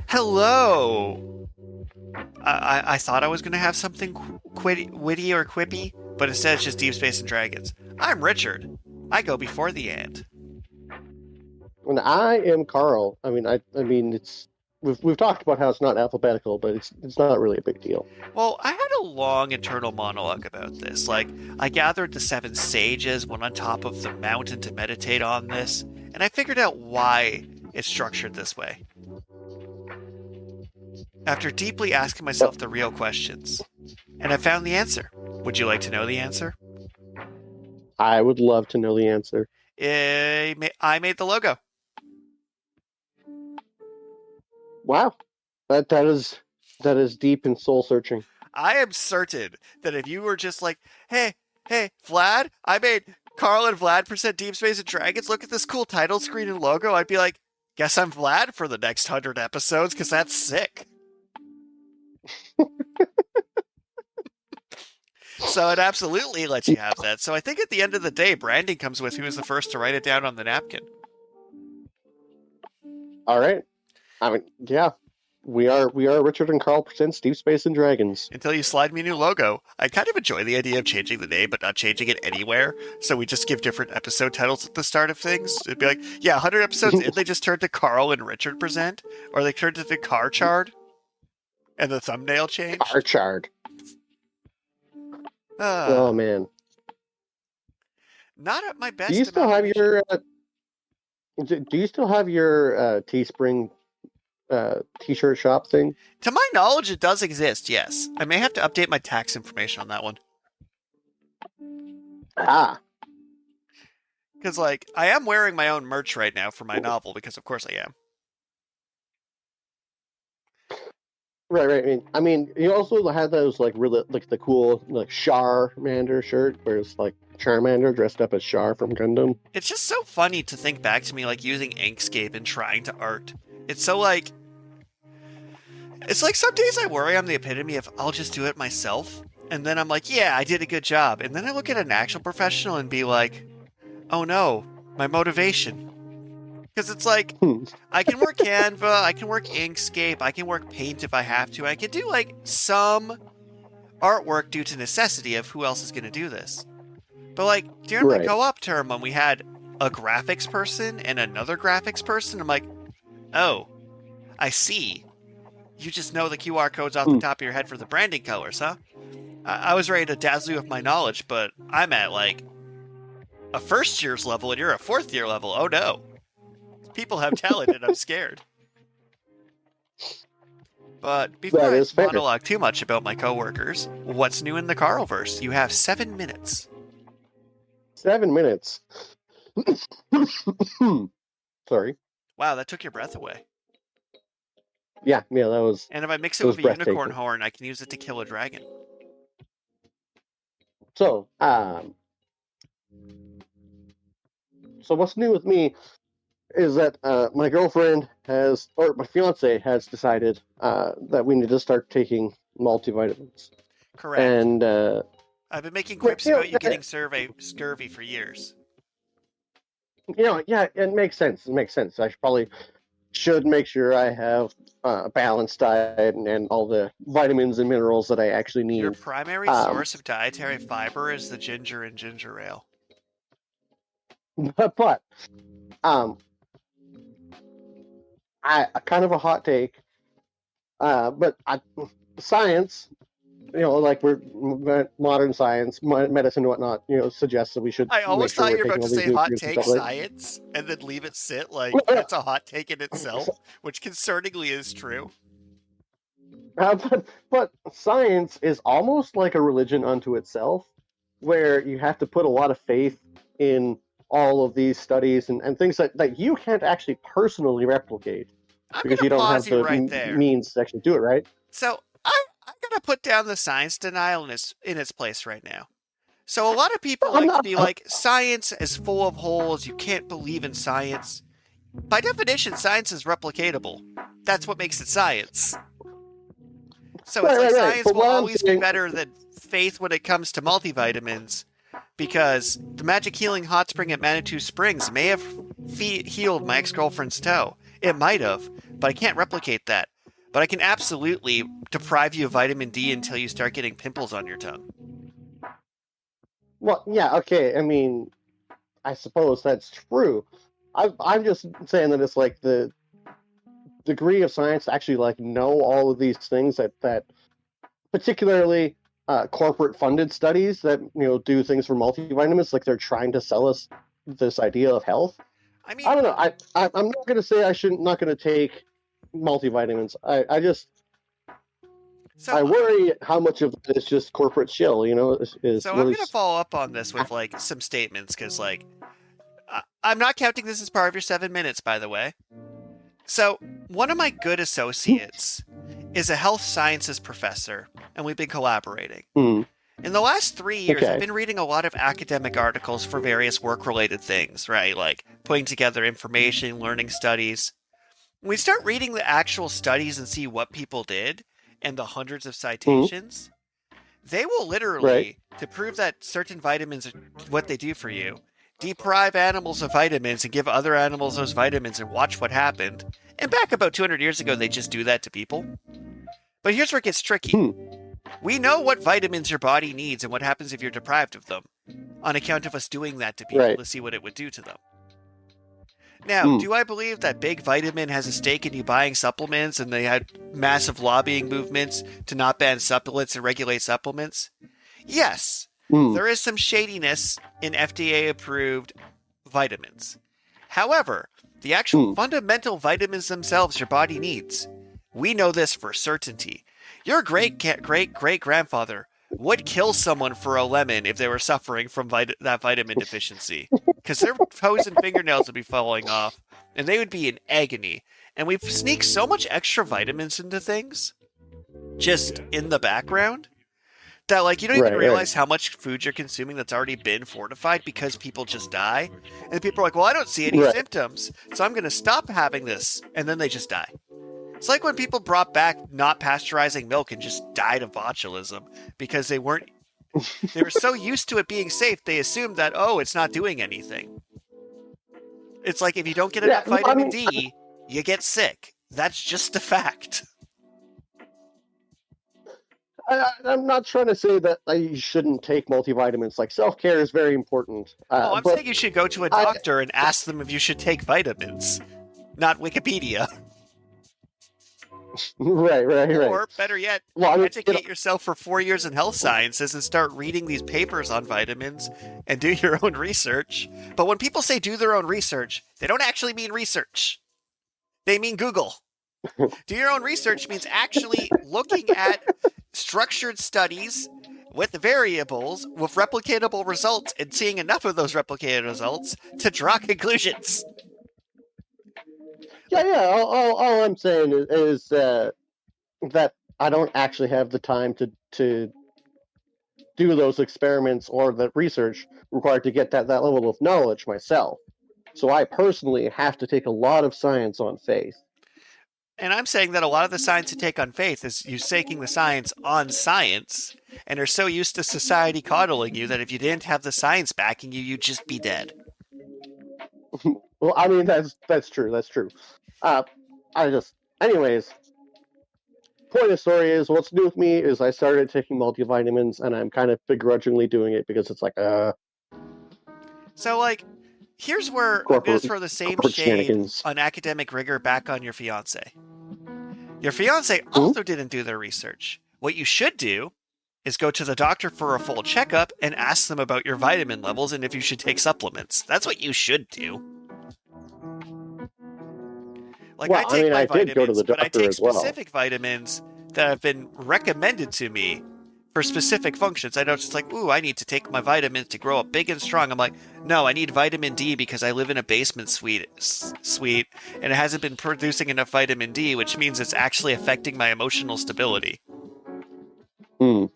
Hello! I thought I was going to have something witty or quippy, but instead it's just Deep Space and Dragons. I'm Richard. I go before the end. And I am Karl. I mean, we've talked about how it's not alphabetical, but it's not really a big deal. Well, I had a long internal monologue about this. I gathered the seven sages, went on top of the mountain to meditate on this, and I figured out why it's structured this way. After deeply asking myself the real questions, and I found the answer. Would you like to know the answer? I would love to know the answer. I made the logo. Wow, that is deep and soul searching. I am certain that if you were just like, hey, Vlad, I made Karl and Vlad present Deep Space and Dragons. Look at this cool title screen and logo. I'd be like, guess I'm Vlad for the next 100 episodes because that's sick. So it absolutely lets you have that. So I think at the end of the day, branding comes with who is the first to write it down on the napkin. All right. I mean, yeah, we are Richard and Karl presents Deep Space and Dragons. Until you slide me a new logo. I kind of enjoy the idea of changing the name, but not changing it anywhere. So we just give different episode titles at the start of things. It'd be like, yeah, 100 episodes in, they just turned to Karl and Richard present, or they turned it to Carchard, and the thumbnail changed. Carchard. Oh man. Not at my best. Do you still have your? Do you still have your Teespring t-shirt shop thing? To my knowledge, it does exist. Yes, I may have to update my tax information on that one. Because I am wearing my own merch right now for my novel because of course I am. Right. I mean, you also had those really the cool Charmander shirt, where it's Charmander dressed up as Char from Gundam. It's just so funny to think back to me using Inkscape and trying to art. It's so it's some days I worry I'm the epitome of I'll just do it myself, and then I'm like, yeah, I did a good job, and then I look at an actual professional and be like, oh no, my motivation. Because it's I can work Canva, I can work Inkscape, I can work Paint if I have to. I can do some artwork due to necessity of who else is going to do this. But during my co-op term when we had a graphics person and another graphics person, I'm like, oh, I see. You just know the QR codes off the top of your head for the branding colors, huh? I was ready to dazzle you with my knowledge, but I'm at a first year's level and you're a fourth year level. Oh no. People have talent and I'm scared. But before I monologue too much about my coworkers, what's new in the Karlverse? You have 7 minutes. 7 minutes. Sorry. Wow, that took your breath away. Yeah, that was. And if I mix it with a unicorn horn, I can use it to kill a dragon. So what's new with me is that my girlfriend my fiance has decided that we need to start taking multivitamins. Correct. And I've been making quips about you getting scurvy for years. Yeah, it makes sense. I should make sure I have a balanced diet and all the vitamins and minerals that I actually need. Your primary source of dietary fiber is the ginger and ginger ale. But I kind of a hot take, but science, we're modern science, medicine, and whatnot, suggests that we should. I always thought you were about to say hot take science and then leave it sit that's a hot take in itself, which concerningly is true. But science is almost like a religion unto itself, where you have to put a lot of faith in all of these studies and things that you can't actually personally replicate because you don't have the means to actually do it, right? So I'm going to put down the science denial in its place right now. So a lot of people to be science is full of holes, you can't believe in science. By definition, science is replicatable. That's what makes it science. So it's science will always be better than faith when it comes to multivitamins, because the magic healing hot spring at Manitou Springs may have healed my ex-girlfriend's toe. It might have, but I can't replicate that. But I can absolutely deprive you of vitamin D until you start getting pimples on your tongue. Well, yeah, okay. I mean, I suppose that's true. I'm just saying that it's like the degree of science to actually like know all of these things that particularly corporate funded studies that do things for multivitamins, like they're trying to sell us this idea of health. I mean, I don't know. I'm not going to say not going to take multivitamins. I just I worry how much of it is just corporate shill. So I'm gonna follow up on this with like some statements because like I'm not counting this as part of your 7 minutes, by the way. So one of my good associates is a health sciences professor, and we've been collaborating. Mm. In the last 3 years, Okay. I've been reading a lot of academic articles for various work-related things, right? Like putting together information, learning studies. When we start reading the actual studies and see what people did and the hundreds of citations, they will literally, to prove that certain vitamins are what they do for you, deprive animals of vitamins and give other animals those vitamins and watch what happened. And back about 200 years ago, they just do that to people. But here's where it gets tricky. We know what vitamins your body needs and what happens if you're deprived of them, on account of us doing that to people to see what it would do to them. Now, do I believe that Big Vitamin has a stake in you buying supplements and they had massive lobbying movements to not ban supplements and regulate supplements? Yes. There is some shadiness in FDA-approved vitamins. However, the actual fundamental vitamins themselves your body needs, we know this for certainty. Your great-great-great-grandfather would kill someone for a lemon if they were suffering from that vitamin deficiency. Because their toes and fingernails would be falling off, and they would be in agony. And we've sneaked so much extra vitamins into things, just in the background, that like you don't even realize how much food you're consuming that's already been fortified because people just die. And people are like, well, I don't see any symptoms, so I'm going to stop having this. And then they just die. It's like when people brought back not pasteurizing milk and just died of botulism because they were so used to it being safe, they assumed that, oh, it's not doing anything. It's like if you don't get enough vitamin D, you get sick. That's just a fact. I'm not trying to say that you shouldn't take multivitamins. Like, self-care is very important. I'm saying you should go to a doctor and ask them if you should take vitamins, not Wikipedia. Right. Or, better yet, educate yourself for 4 years in health sciences and start reading these papers on vitamins and do your own research. But when people say do their own research, they don't actually mean research. They mean Google. Do your own research means actually looking at structured studies with variables with replicatable results and seeing enough of those replicated results to draw conclusions. Yeah. All I'm saying is that I don't actually have the time to do those experiments or the research required to get that level of knowledge myself. So I personally have to take a lot of science on faith. And I'm saying that a lot of the science you take on faith is you taking the science on science and are so used to society coddling you that if you didn't have the science backing you, you'd just be dead. Well, I mean, that's true. That's true. Anyways, point of the story is, what's new with me is I started taking multivitamins, and I'm kind of begrudgingly doing it because it's like, So, like, here's where I'm going to throw the same shade on academic rigor back on your fiancé. Your fiancé also didn't do their research. What you should do is go to the doctor for a full checkup and ask them about your vitamin levels and if you should take supplements. That's what you should do. Like, I take my vitamins, but I take specific vitamins that have been recommended to me for specific functions. I don't just like, ooh, I need to take my vitamins to grow up big and strong. I'm like, no, I need vitamin D because I live in a basement suite, and it hasn't been producing enough vitamin D, which means it's actually affecting my emotional stability. You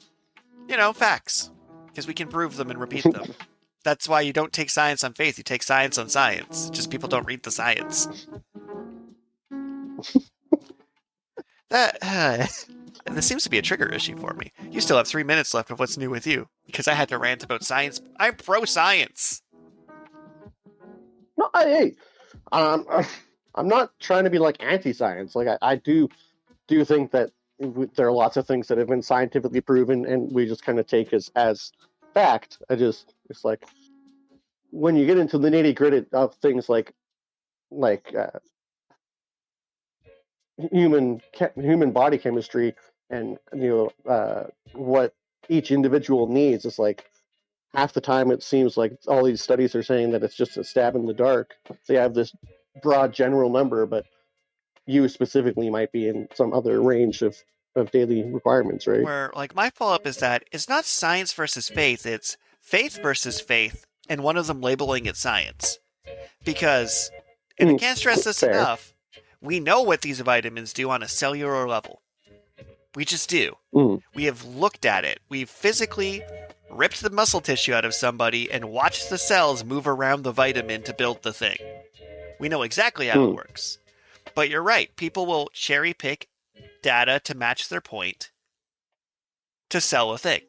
know, facts. Because we can prove them and repeat them. That's why you don't take science on faith, you take science on science. Just people don't read the science. This seems to be a trigger issue for me. You still have 3 minutes left of what's new with you, because I had to rant about science. I'm pro-science. No, hey, I'm not trying to be like anti-science. Like I do think that there are lots of things that have been scientifically proven, and we just kind of take as fact. It's like when you get into the nitty gritty of things like human body chemistry and what each individual needs. It's like half the time it seems like all these studies are saying that it's just a stab in the dark. They have this broad general number, but you specifically might be in some other range of daily requirements, right? Where, like, my follow up is that it's not science versus faith, it's faith versus faith, and one of them labeling it science. Because, and I can't stress this Fair. enough, we know what these vitamins do on a cellular level. We just do. We have looked at it. We've physically ripped the muscle tissue out of somebody and watched the cells move around the vitamin to build the thing. We know exactly how it works. But you're right. People will cherry pick data to match their point to sell a thing.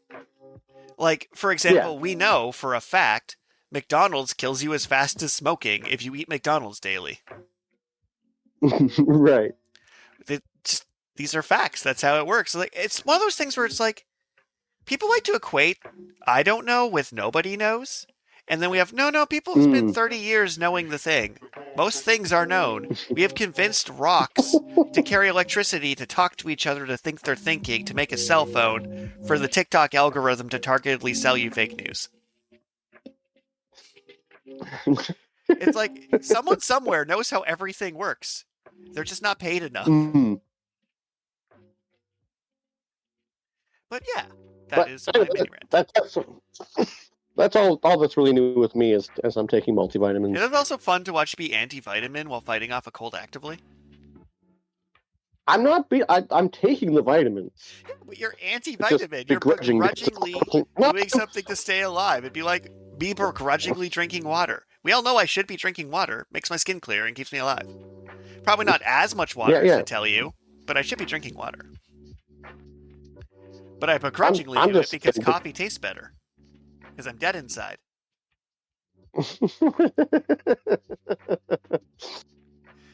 Like, for example, we know for a fact McDonald's kills you as fast as smoking if you eat McDonald's daily. Right. These are facts. That's how it works. Like, it's one of those things where it's like people like to equate I don't know with nobody knows. And then we have, no, people have spent 30 years knowing the thing. Most things are known. We have convinced rocks to carry electricity, to talk to each other, to think they're thinking, to make a cell phone, for the TikTok algorithm to targetedly sell you fake news. It's like someone somewhere knows how everything works. They're just not paid enough. But yeah, that is my mini rant. That's all that's really new with me as I'm taking multivitamins. It is also fun to watch you be anti-vitamin while fighting off a cold actively. I'm taking the vitamins. Yeah, but you're anti-vitamin. You're begrudgingly doing something to stay alive. It'd be like me begrudgingly drinking water. We all know I should be drinking water. Makes my skin clear and keeps me alive. Probably not as much water as I tell you, but I should be drinking water. But I begrudgingly do it because coffee tastes better. Because I'm dead inside.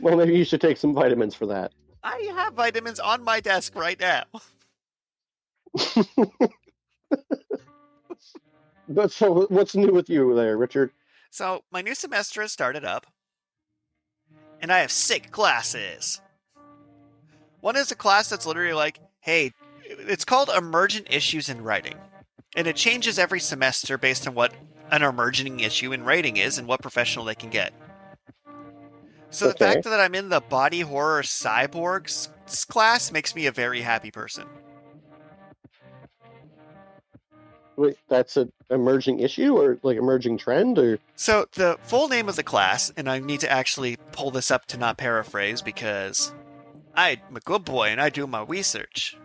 Well, maybe you should take some vitamins for that. I have vitamins on my desk right now. But so, what's new with you there, Richard? So, my new semester has started up, and I have 6 classes. One is a class that's literally like, hey, it's called Emergent Issues in Writing. And it changes every semester based on what an emerging issue in writing is and what professional they can get. So the fact that I'm in the body horror cyborgs class makes me a very happy person. Wait, that's an emerging issue or like emerging trend or? So the full name of the class, and I need to actually pull this up to not paraphrase because I'm a good boy and I do my research.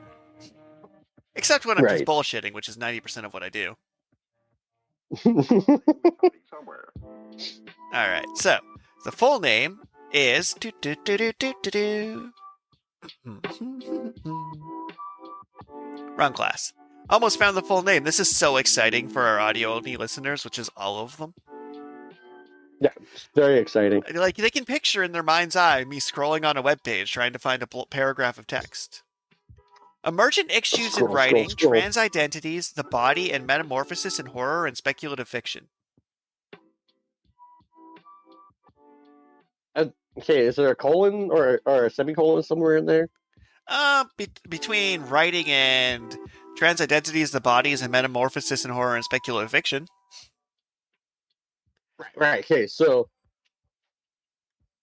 Except when I'm just bullshitting, which is 90% of what I do. Alright, so the full name is wrong class. Almost found the full name. This is so exciting for our audio-only listeners, which is all of them. Yeah, it's very exciting. Like, they can picture in their mind's eye me scrolling on a webpage trying to find a paragraph of text. Emergent issues in writing, trans identities, the body, and metamorphosis in horror and speculative fiction. Okay, is there a colon or a semicolon somewhere in there? Between writing and trans identities, the bodies, and metamorphosis in horror and speculative fiction. Right. Okay. So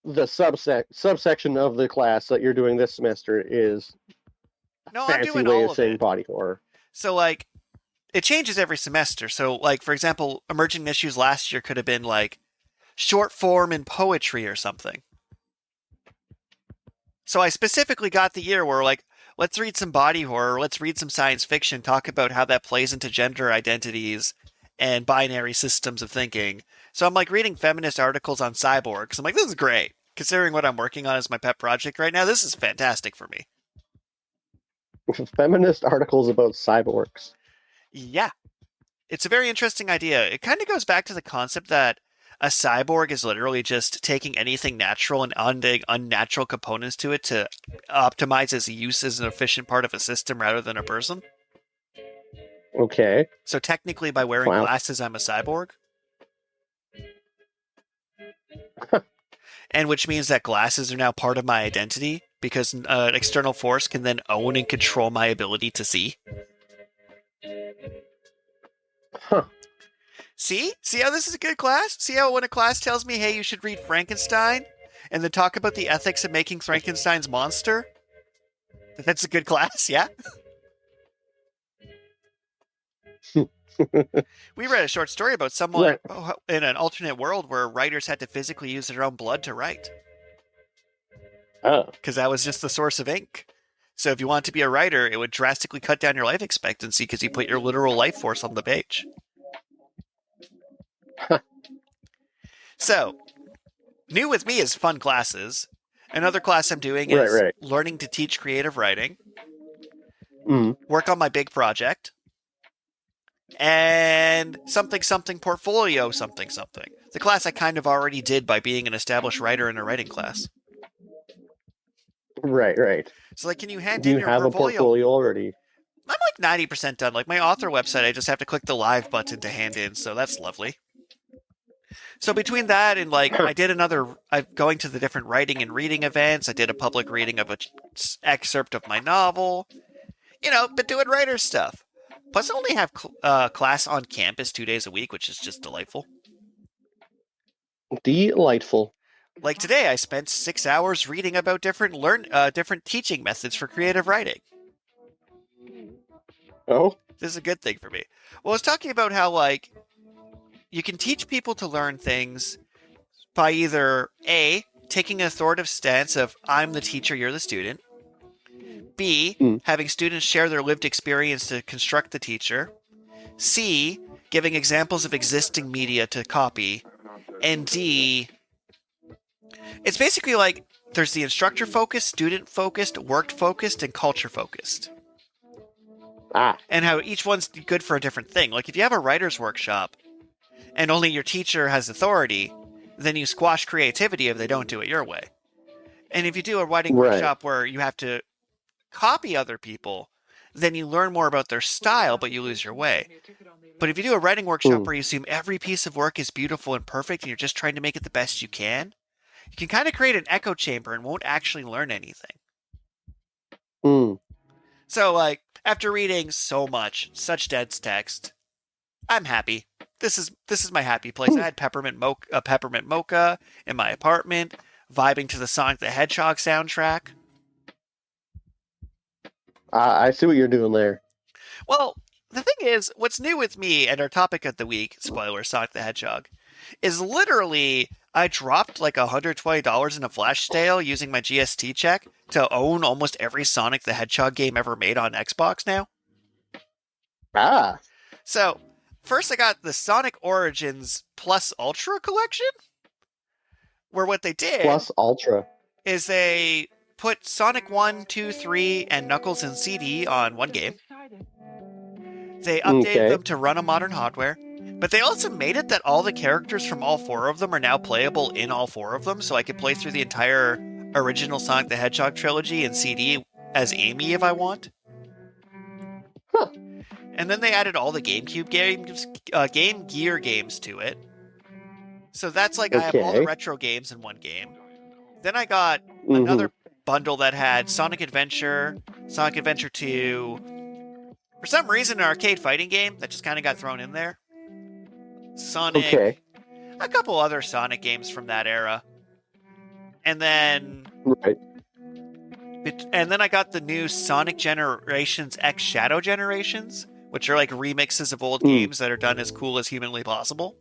the subsection of the class that you're doing this semester is I'm doing all of it. Body horror. So like, it changes every semester. So like, for example, emerging issues last year could have been like short form in poetry or something. So I specifically got the year where like, let's read some body horror, let's read some science fiction, talk about how that plays into gender identities and binary systems of thinking. So I'm like reading feminist articles on cyborgs. I'm like, this is great. Considering what I'm working on as my pet project right now, this is fantastic for me. Feminist articles about cyborgs. Yeah. It's a very interesting idea. It kind of goes back to the concept that a cyborg is literally just taking anything natural and adding unnatural components to it to optimize its use as an efficient part of a system rather than a person. Okay. So technically, by wearing Wow. glasses, I'm a cyborg. And which means that glasses are now part of my identity because an external force can then own and control my ability to see. Huh. See? See how this is a good class? See how when a class tells me, hey, you should read Frankenstein and then talk about the ethics of making Frankenstein's monster? That's a good class, yeah? We read a short story about someone in an alternate world where writers had to physically use their own blood to write. Oh. Because that was just the source of ink. So if you want to be a writer, it would drastically cut down your life expectancy because you put your literal life force on the page. So, new with me is fun classes. Another class I'm doing is learning to teach creative writing, work on my big project, and something portfolio something. The class I kind of already did by being an established writer in a writing class. Right. So, like, can you hand Do in you your have portfolio? a portfolio already? I'm like 90% done. Like, my author website, I just have to click the live button to hand in, so that's lovely. So between that and, like, I did going to the different writing and reading events, I did a public reading of an excerpt of my novel, but doing writer stuff. Plus, I only have class on campus 2 days a week, which is just delightful. Delightful. Like today, I spent 6 hours reading about different teaching methods for creative writing. Oh? This is a good thing for me. Well, I was talking about how, like, you can teach people to learn things by either A, taking an authoritative stance of, I'm the teacher, you're the student. B, having students share their lived experience to construct the teacher. C, giving examples of existing media to copy. And D, it's basically like there's the instructor-focused, student-focused, work-focused, and culture-focused. And how each one's good for a different thing. Like, if you have a writer's workshop, and only your teacher has authority, then you squash creativity if they don't do it your way. And if you do a writing workshop where you have to copy other people, then you learn more about their style, but you lose your way. But if you do a writing workshop where you assume every piece of work is beautiful and perfect, and you're just trying to make it the best you can kind of create an echo chamber and won't actually learn anything. So, like, after reading such dense text, I'm happy. This is my happy place. I had peppermint mocha in my apartment, vibing to the Sonic the Hedgehog soundtrack. I see what you're doing there. Well, the thing is, what's new with me and our topic of the week, spoiler, Sonic the Hedgehog, is literally I dropped like $120 in a flash sale using my GST check to own almost every Sonic the Hedgehog game ever made on Xbox now. So, first I got the Sonic Origins Plus Ultra collection, where what they did Plus Ultra is they put Sonic 1, 2, 3, and Knuckles and CD on one game. They updated them to run on modern hardware, but they also made it that all the characters from all 4 of them are now playable in all 4 of them, so I could play through the entire original Sonic the Hedgehog trilogy and CD as Amy if I want. And then they added all the GameCube games, Game Gear games to it. So that's like I have all the retro games in one game. Then I got another bundle that had Sonic Adventure, Sonic Adventure 2, for some reason an arcade fighting game that just kind of got thrown in there. Sonic, a couple other Sonic games from that era. And then I got the new Sonic Generations X Shadow Generations, which are like remixes of old games that are done as cool as humanly possible.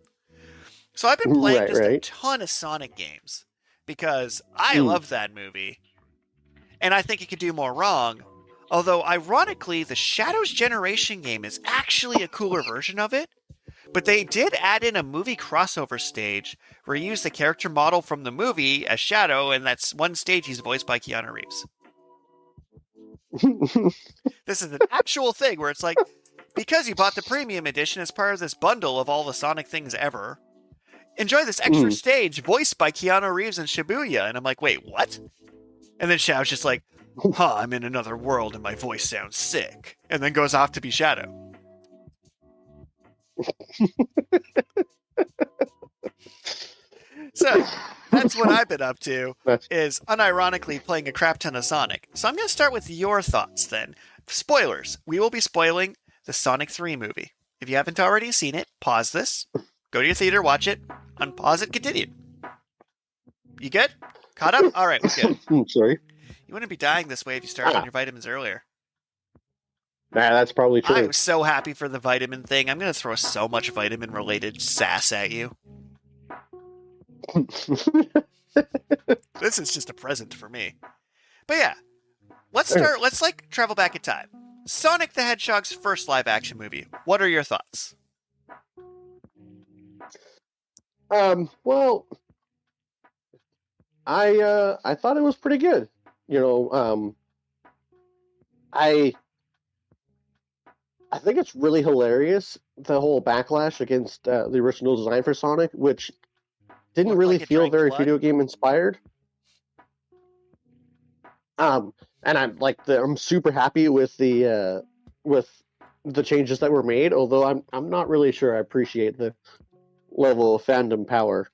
So I've been playing a ton of Sonic games because I love that movie. And I think it could do more wrong. Although, ironically, the Shadows Generation game is actually a cooler version of it. But they did add in a movie crossover stage where you use the character model from the movie as Shadow, and that's one stage he's voiced by Keanu Reeves. This is an actual thing where it's like, because you bought the premium edition as part of this bundle of all the Sonic things ever, enjoy this extra stage voiced by Keanu Reeves and Shibuya. And I'm like, wait, what? And then Shadow's just like, I'm in another world and my voice sounds sick. And then goes off to be Shadow. So, that's what I've been up to, is unironically playing a crap ton of Sonic. So I'm going to start with your thoughts then. Spoilers. We will be spoiling the Sonic 3 movie. If you haven't already seen it, pause this, go to your theater, watch it, unpause it, continue. You good? Caught up? All right, we're good. Sorry. You wouldn't be dying this way if you started on your vitamins earlier. Nah, that's probably true. I'm so happy for the vitamin thing. I'm going to throw so much vitamin-related sass at you. This is just a present for me. But yeah, let's travel back in time. Sonic the Hedgehog's first live-action movie. What are your thoughts? Well, I thought it was pretty good. I think it's really hilarious, the whole backlash against the original design for Sonic, which didn't really feel very video game inspired. And I'm super happy with the changes that were made, although I'm not really sure I appreciate the level of fandom power.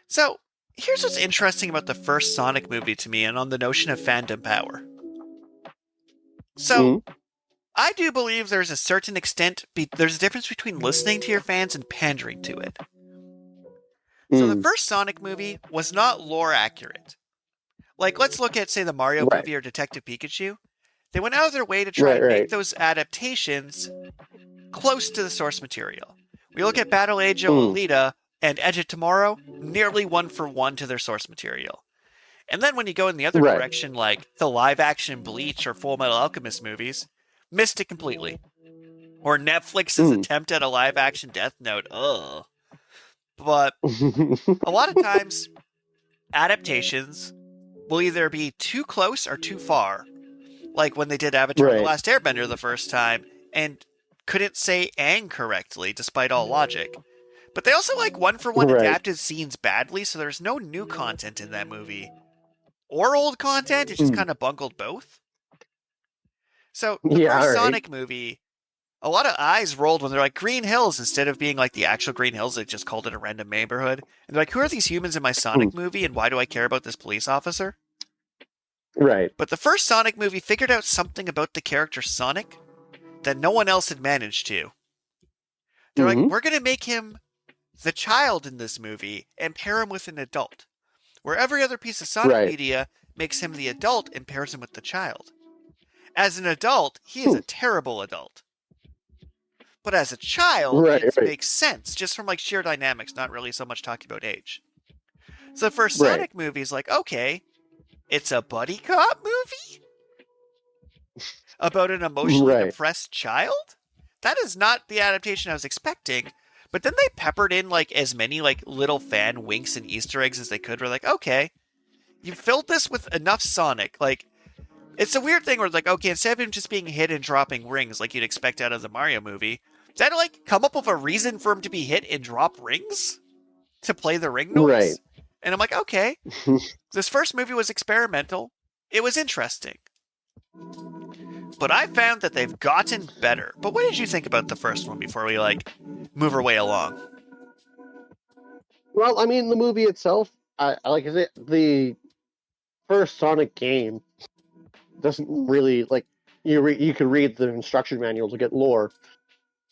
So, here's what's interesting about the first Sonic movie to me and on the notion of fandom power. So, I do believe there's a certain extent, there's a difference between listening to your fans and pandering to it. So the first Sonic movie was not lore accurate. Like, let's look at, say, the Mario movie or Detective Pikachu. They went out of their way to try and make those adaptations close to the source material. We look at Battle Angel Alita and Edge of Tomorrow, nearly 1-for-1 to their source material. And then when you go in the other direction, like the live-action Bleach or Full Metal Alchemist movies, missed it completely. Or Netflix's attempt at a live-action Death Note, ugh. But a lot of times, adaptations will either be too close or too far. Like when they did Avatar The Last Airbender the first time, and couldn't say Aang correctly, despite all logic. But they also 1-for-1 adapted scenes badly, so there's no new content in that movie. Or old content, it just kind of bungled both. So, the first Sonic movie, a lot of eyes rolled when they're like, Green Hills, instead of being like the actual Green Hills, they just called it a random neighborhood. And they're like, who are these humans in my Sonic movie, and why do I care about this police officer? Right. But the first Sonic movie figured out something about the character Sonic that no one else had managed to. They're like, we're going to make him the child in this movie and pair him with an adult. Where every other piece of Sonic media makes him the adult and pairs him with the child. As an adult, he is a terrible adult. But as a child, it makes sense, just from sheer dynamics, not really so much talking about age. So the first Sonic movie is like, okay, it's a buddy cop movie? About an emotionally depressed child? That is not the adaptation I was expecting. But then they peppered in as many little fan winks and Easter eggs as they could. We're like, okay, you filled this with enough Sonic. It's a weird thing where okay, instead of him just being hit and dropping rings like you'd expect out of the Mario movie, they had to come up with a reason for him to be hit and drop rings to play the ring noise. And I'm like, okay, this first movie was experimental. It was interesting. But I found that they've gotten better. But what did you think about the first one before we move our way along? Well, I mean, the movie itself, I like it. The first Sonic game doesn't really you could read the instruction manual to get lore,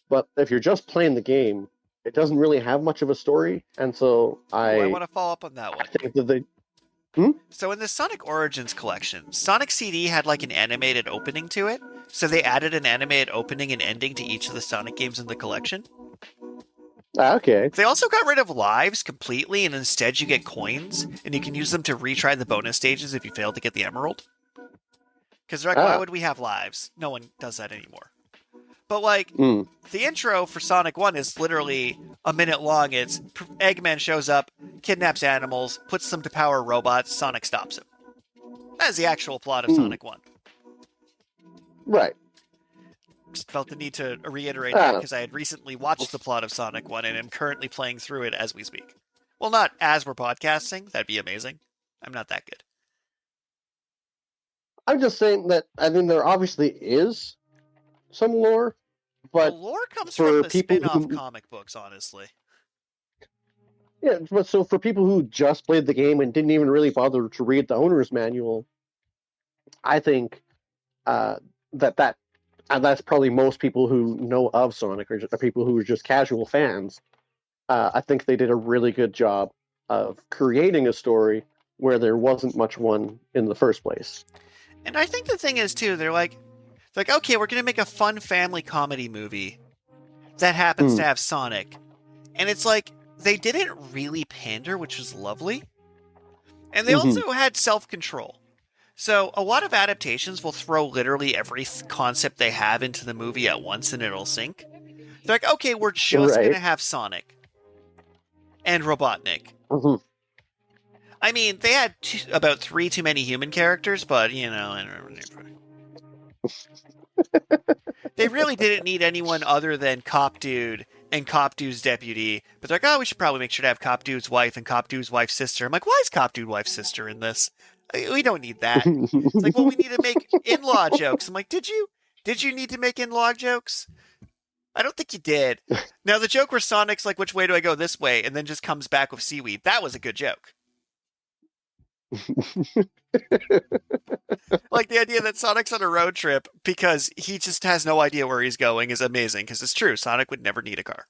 but if you're just playing the game, it doesn't really have much of a story, and so I want to follow up on that one. I think that they. So in the Sonic Origins collection, Sonic CD had an animated opening to it, so they added an animated opening and ending to each of the Sonic games in the collection. Okay. They also got rid of lives completely, and instead you get coins, and you can use them to retry the bonus stages if you fail to get the emerald. Because they're like, why would we have lives? No one does that anymore. But the intro for Sonic 1 is literally a minute long. It's Eggman shows up, kidnaps animals, puts them to power robots, Sonic stops him. That is the actual plot of Sonic 1. Right. Just felt the need to reiterate that Ah, because I had recently watched the plot of Sonic 1 and am currently playing through it as we speak. Well, not as we're podcasting. That'd be amazing. I'm not that good. I'm just saying that I mean there obviously is some lore, The but lore comes from for the people spin-off who comic books, honestly. yeah, but so for people who just played the game and didn't even really bother to read the owner's manual, I think uh, that and that's probably most people who know of Sonic or just, people who are just casual fans. I think they did a really good job of creating a story where there wasn't much one in the first place. And I think the thing is, too, they're like, okay, we're going to make a fun family comedy movie that happens to Mm. have Sonic. And it's like, they didn't really pander, which was lovely. And they Hmm. also had self-control. So a lot of adaptations will throw literally every concept they have into the movie at once and it'll sink. They're like, okay, we're just going Right. to have Sonic and Robotnik. Hmm. I mean, they had about 3 too many human characters, but, they really didn't need anyone other than Cop Dude and Cop Dude's deputy. But they're like, oh, we should probably make sure to have Cop Dude's wife and Cop Dude's wife's sister. I'm like, why is Cop Dude wife's sister in this? We don't need that. It's like, well, we need to make in-law jokes. I'm like, did you need to make in-law jokes? I don't think you did. Now, the joke where Sonic's like, which way do I go this way? And then just comes back with seaweed. That was a good joke. Like, the idea that Sonic's on a road trip because he just has no idea where he's going is amazing, because it's true. Sonic would never need a car.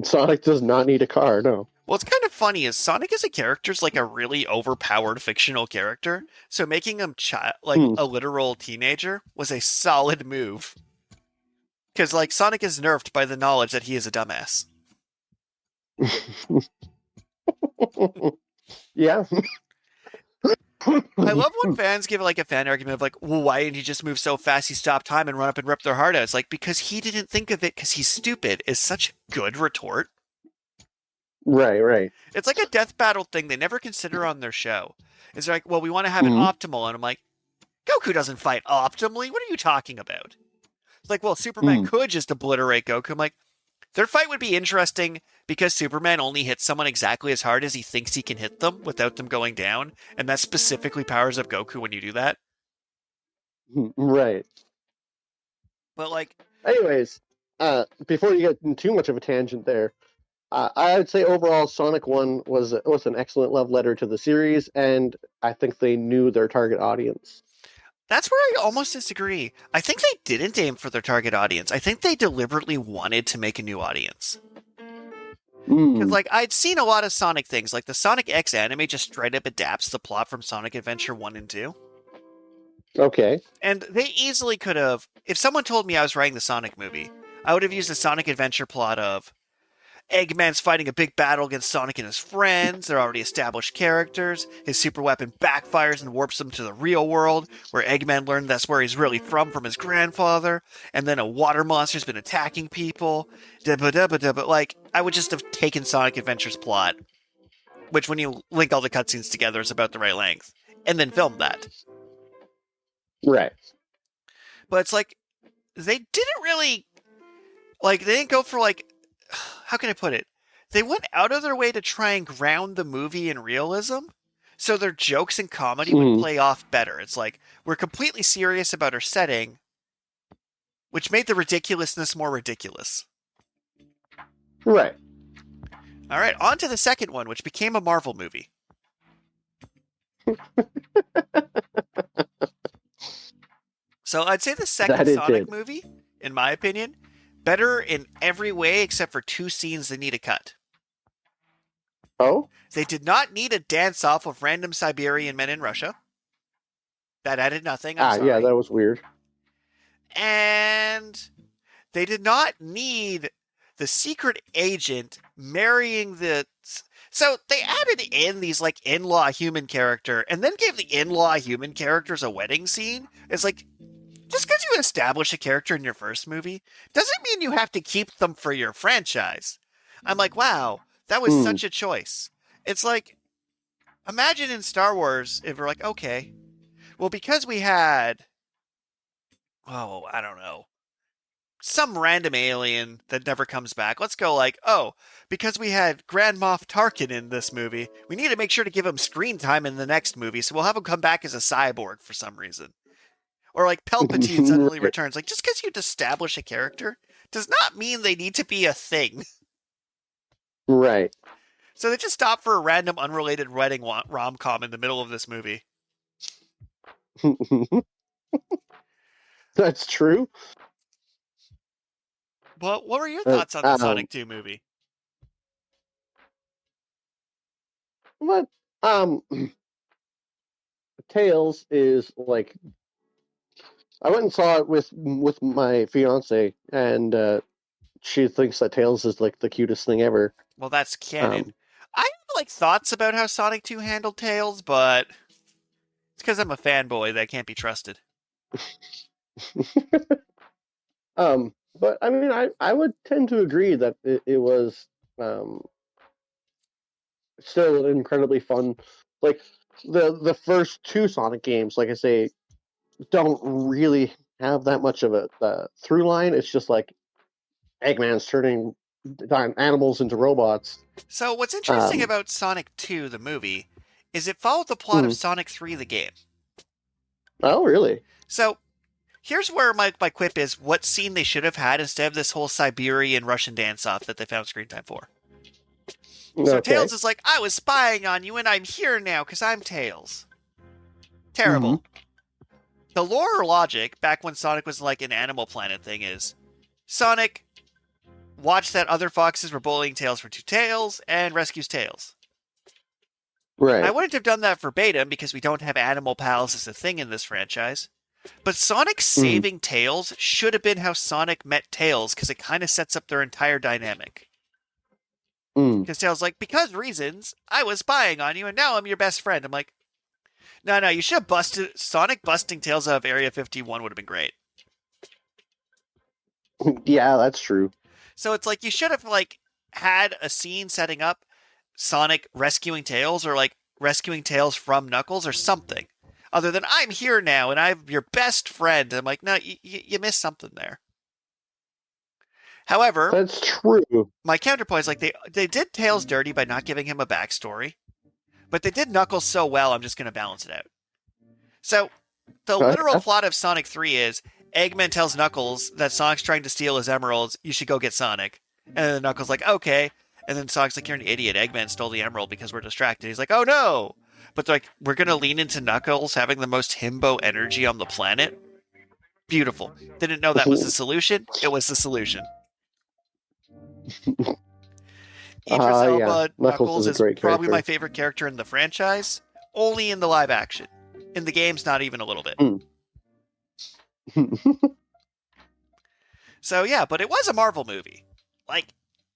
Sonic does not need a car, no. What's kind of funny is Sonic as a character is like a really overpowered fictional character, so making him like Hmm. a literal teenager was a solid move. Because, like, Sonic is nerfed by the knowledge that he is a dumbass. Yeah. I love when fans give like a fan argument of like, well, why didn't he just move so fast he stopped time and run up and rip their heart out? It's like, because he didn't think of it because he's stupid is such a good retort. Right, right. It's like a death battle thing they never consider on their show. It's like, well, we want to have an Hmm. optimal. And I'm like, Goku doesn't fight optimally. What are you talking about? It's like, well, Superman Hmm. could just obliterate Goku. I'm like, their fight would be interesting because Superman only hits someone exactly as hard as he thinks he can hit them without them going down. And that specifically powers up Goku when you do that. Right. But like, Anyways, before you get in too much of a tangent there, I would say overall Sonic 1 was an excellent love letter to the series, and I think they knew their target audience. that's where I almost disagree. I think they didn't aim for their target audience. I think they deliberately wanted to make a new audience. Because, Mm. like, I'd seen a lot of Sonic things. Like, the Sonic X anime just straight up adapts the plot from Sonic Adventure 1 and 2. Okay. And they easily could have. If someone told me I was writing the Sonic movie, I would have used the Sonic Adventure plot of Eggman's fighting a big battle against Sonic and his friends. They're already established characters. His super weapon backfires and warps him to the real world, where Eggman learned that's where he's really from his grandfather. And then a water monster's been attacking people. But like, I would just have taken Sonic Adventure's plot, which when you link all the cutscenes together is about the right length, and then filmed that. Right. But it's like, they didn't really, like, they didn't go for, like, how can I put it? They went out of their way to try and ground the movie in realism, so their jokes and comedy would play off better. It's like, we're completely serious about our setting, which made the ridiculousness more ridiculous. Right. All right, on to the second one, which became a Marvel movie. So I'd say the second That it Sonic did. movie, in my opinion, better in every way except for 2 scenes that need a cut. Oh? They did not need a dance off of random Siberian men in Russia. That added nothing, I'm sorry. Yeah, that was weird. And they did not need the secret agent marrying the. So they added in these like in-law human character and then gave the in-law human characters a wedding scene. It's like, just because you establish a character in your first movie doesn't mean you have to keep them for your franchise. I'm like, wow, that was such a choice. It's like, imagine in Star Wars if we're like, okay, well, because we had oh, I don't know, some random alien that never comes back. Let's go like, oh, because we had Grand Moff Tarkin in this movie, we need to make sure to give him screen time in the next movie, so we'll have him come back as a cyborg for some reason. Or like Palpatine suddenly Right. returns. Like, just because you establish a character does not mean they need to be a thing. Right. So they just stop for a random unrelated wedding rom-com in the middle of this movie. That's true. Well, what were your thoughts on the Sonic 2 movie? But Tails is like, I went and saw it with my fiance, and she thinks that Tails is like the cutest thing ever. Well, that's canon. Um, I have like thoughts about how Sonic 2 handled Tails, but it's because I'm a fanboy that can't be trusted. but I mean, I would tend to agree that it was still an incredibly fun. Like the first two Sonic games, like I say, don't really have that much of a through line. It's just like Eggman's turning animals into robots. So, what's interesting about Sonic 2, the movie, is it followed the plot of Sonic 3, the game. Oh, really? So, here's where my quip is what scene they should have had instead of this whole Siberian Russian dance-off that they found screen time for. So Okay. Tails is like, I was spying on you and I'm here now because I'm Tails. Terrible. Mm-hmm. The lore or logic, back when Sonic was like an Animal Planet thing, is Sonic watched that other foxes were bullying Tails for two tails and rescues Tails. Right. I wouldn't have done that verbatim because we don't have animal pals as a thing in this franchise. But Sonic saving Tails should have been how Sonic met Tails because it kind of sets up their entire dynamic. Because Tails like, because reasons, I was spying on you and now I'm your best friend. I'm like, no, you should have busted Sonic busting Tails out of Area 51 would have been great. Yeah, that's true. So it's like you should have like had a scene setting up Sonic rescuing Tails or like rescuing Tails from Knuckles or something. Other than I'm here now and I'm your best friend. I'm like, no, you missed something there. However, that's true. My counterpoint is like they did Tails dirty by not giving him a backstory, but they did Knuckles so well. I'm just going to balance it out. So the literal plot of Sonic 3 is Eggman tells Knuckles that Sonic's trying to steal his emeralds. You should go get Sonic. And then Knuckles like, okay. And then Sonic's like, you're an idiot. Eggman stole the emerald because we're distracted. He's like, oh no. But like, we're going to lean into Knuckles having the most himbo energy on the planet. Beautiful. Didn't know that was the solution. It was the solution. Idris Elba Knuckles is probably my favorite character in the franchise. Only in the live action. In the games, not even a little bit. So yeah, but it was a Marvel movie. Like,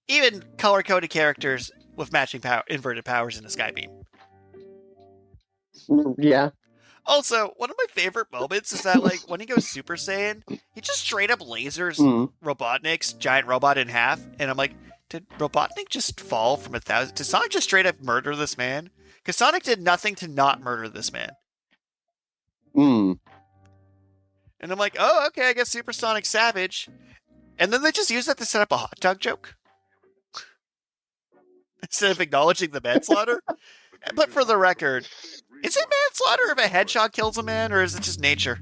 even color-coded characters with matching inverted powers in a skybeam. Yeah. Also, one of my favorite moments is that, like, when he goes Super Saiyan, he just straight up lasers Robotnik's giant robot in half, and I'm like, did Robotnik just fall from 1,000? Did Sonic just straight up murder this man? Because Sonic did nothing to not murder this man. And I'm like, oh, okay, I guess Supersonic Savage. And then they just use that to set up a hot dog joke. Instead of acknowledging the manslaughter. But for the record, is it manslaughter if a hedgehog kills a man, or is it just nature?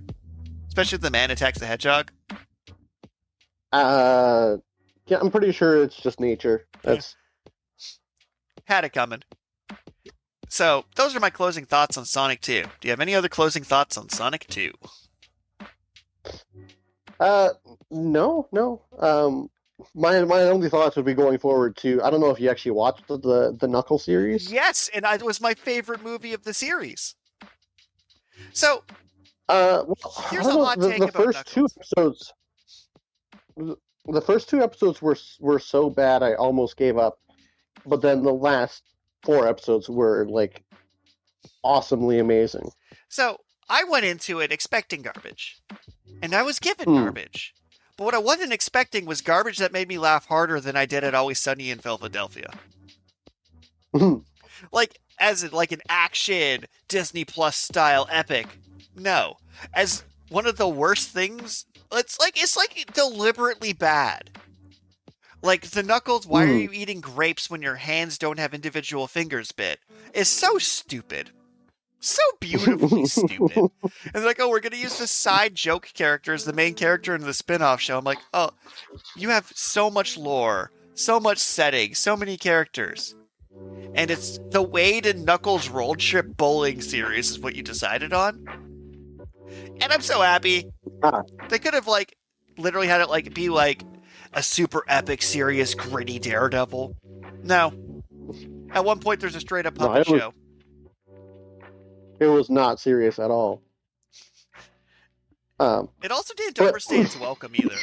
Especially if the man attacks the hedgehog? Yeah, I'm pretty sure it's just nature. That's had it coming. So, those are my closing thoughts on Sonic 2. Do you have any other closing thoughts on Sonic 2? No. My only thoughts would be going forward to, I don't know if you actually watched the Knuckle series. Yes, and it was my favorite movie of the series. So, here's a hot take about Knuckles. The first two episodes were so bad I almost gave up. But then the last 4 episodes were like awesomely amazing. So, I went into it expecting garbage. And I was given garbage. But what I wasn't expecting was garbage that made me laugh harder than I did at Always Sunny in Philadelphia. Like, as like an action Disney Plus style epic. No. As one of the worst things. It's like deliberately bad. Like the Knuckles, why are you eating grapes when your hands don't have individual fingers bit? Is so stupid. So beautifully stupid. And they're like, oh, we're going to use this side joke character as the main character in the spin-off show. I'm like, oh, you have so much lore, so much setting, so many characters. And it's the Wade and Knuckles road trip bowling series is what you decided on. And I'm so happy. They could have, like, literally had it, like, be, like, a super epic, serious, gritty Daredevil. No. At one point, there's a straight-up puppet show. It was not serious at all. It also didn't overstay its welcome either.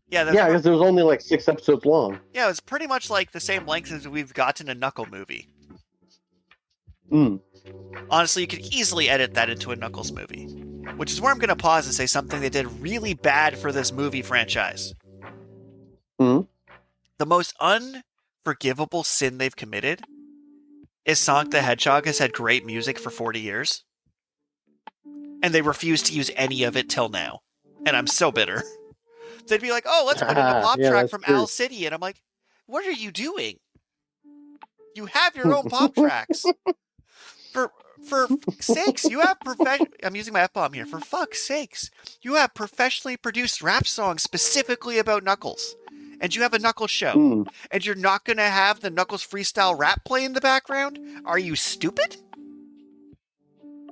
Yeah, because it was only like 6 episodes long. Yeah, it was pretty much like the same length as we've gotten a Knuckle movie. Honestly, you could easily edit that into a Knuckles movie. Which is where I'm going to pause and say something they did really bad for this movie franchise. The most unforgivable sin they've committed is Sonic the Hedgehog has had great music for 40 years. And they refuse to use any of it till now. And I'm so bitter. They'd be like, oh, let's put in a pop track from Owl City. And I'm like, what are you doing? You have your own pop tracks. For sakes, you have I'm using my F-bomb here. For fuck's sakes, you have professionally produced rap songs specifically about Knuckles. And you have a Knuckles show. And you're not going to have the Knuckles freestyle rap play in the background? Are you stupid?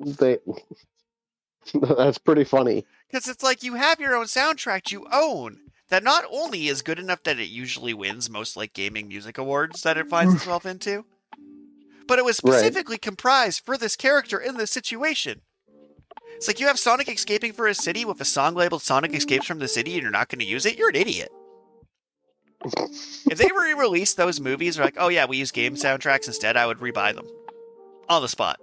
That's pretty funny. Because it's like you have your own soundtrack you own that not only is good enough that it usually wins most like gaming music awards that it finds itself into, but it was specifically comprised for this character in this situation. It's like you have Sonic escaping for a city with a song labeled Sonic Escapes from the City and you're not going to use it? You're an idiot. If they re-released those movies, they're like, oh yeah, we use game soundtracks instead, I would rebuy them. On the spot.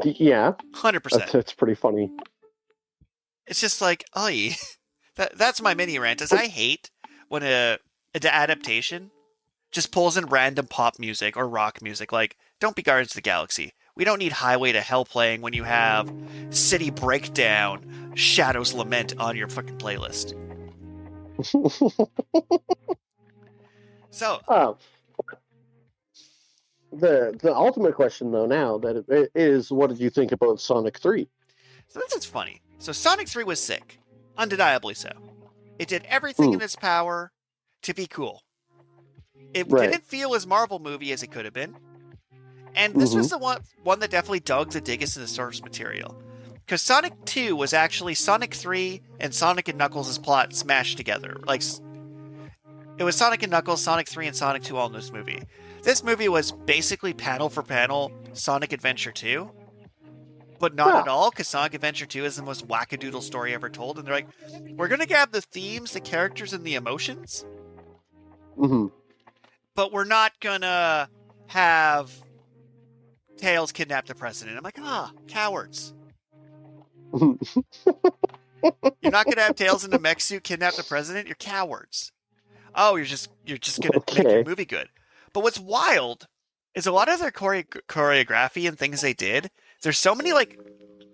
Yeah. 100%. That's pretty funny. It's just like, oy. That's my mini rant, is I hate when an adaptation just pulls in random pop music or rock music. Like, don't be Guardians of the Galaxy. We don't need Highway to Hell playing when you have City Breakdown, Shadow's Lament on your fucking playlist. So, the ultimate question though now that it is, what did you think about Sonic 3? So this is funny. So Sonic 3 was sick, undeniably so. It did everything in its power to be cool. It didn't feel as Marvel movie as it could have been, and this was the one that definitely dug the diggest in the source material. Because Sonic 2 was actually Sonic 3 and Sonic and Knuckles' plot smashed together. Like, it was Sonic and Knuckles, Sonic 3, and Sonic 2 all in this movie. This movie was basically panel for panel Sonic Adventure 2, but not at all, because Sonic Adventure 2 is the most wackadoodle story ever told, and they're like, we're going to grab the themes, the characters, and the emotions, but we're not going to have Tails kidnap the president. I'm like, cowards. You're not going to have Tails in a mech suit kidnap the president? You're cowards. Oh, you're just going to make your movie good. But what's wild is a lot of their choreography and things they did, there's so many, like,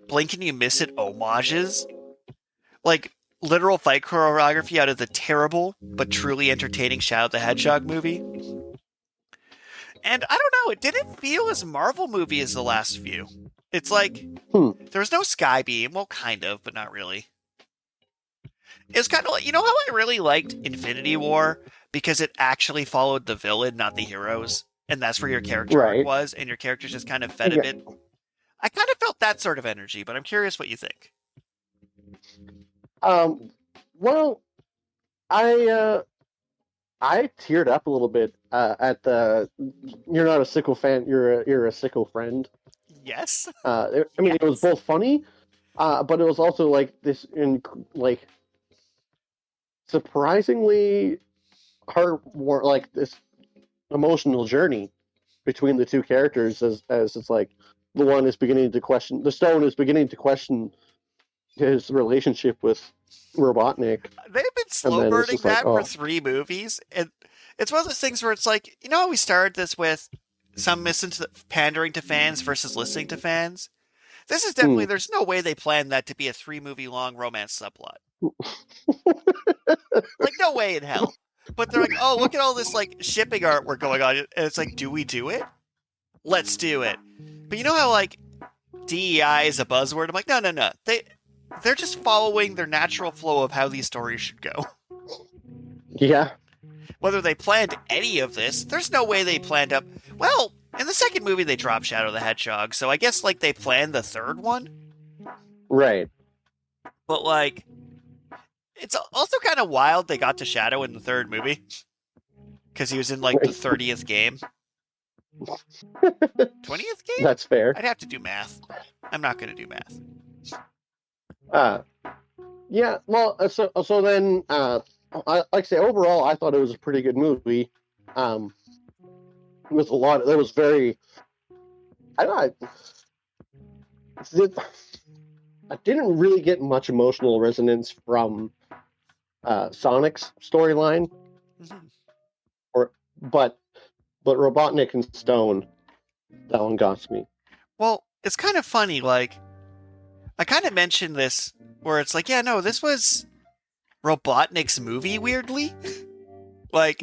blink and you miss it homages. Like, literal fight choreography out of the terrible but truly entertaining Shadow the Hedgehog movie. And I don't know, it didn't feel as Marvel movie as the last few. It's like, there was no Skybeam. Well, kind of, but not really. It was kind of like, you know how I really liked Infinity War? Because it actually followed the villain, not the heroes. And that's where your character arc was, and your characters just kind of fed a bit. I kind of felt that sort of energy, but I'm curious what you think. Well, I teared up a little bit at the "You're not a sickle fan, you're a sickle friend." Yes. It was both funny, but it was also like this surprisingly like this emotional journey between the two characters as it's like the one is beginning to question, the Stone is beginning to question his relationship with Robotnik. They've been slow burning that for 3 movies, and it's one of those things where it's like, you know how we started this with some pandering to fans versus listening to fans? This is definitely, there's no way they planned that to be a 3-movie long romance subplot. Like, no way in hell. But they're like, oh, look at all this, like, shipping artwork going on. And it's like, do we do it? Let's do it. But you know how, like, DEI is a buzzword? I'm like, no. They're just following their natural flow of how these stories should go. Yeah. Whether they planned any of this, there's no way they planned up. Well, in the second movie, they dropped Shadow the Hedgehog, so I guess, like, they planned the third one? Right. But, like, it's also kind of wild they got to Shadow in the third movie. Because he was in, like, the 30th game. 20th game? That's fair. I'd have to do math. I'm not going to do math. Yeah, well, so then, like I say, overall, I thought it was a pretty good movie. With a lot, there was very, I didn't really get much emotional resonance from Sonic's storyline, but Robotnik and Stone, that one got me. Well, it's kind of funny, like, I kind of mentioned this, where it's like, yeah, no, this was Robotnik's movie, weirdly. Like,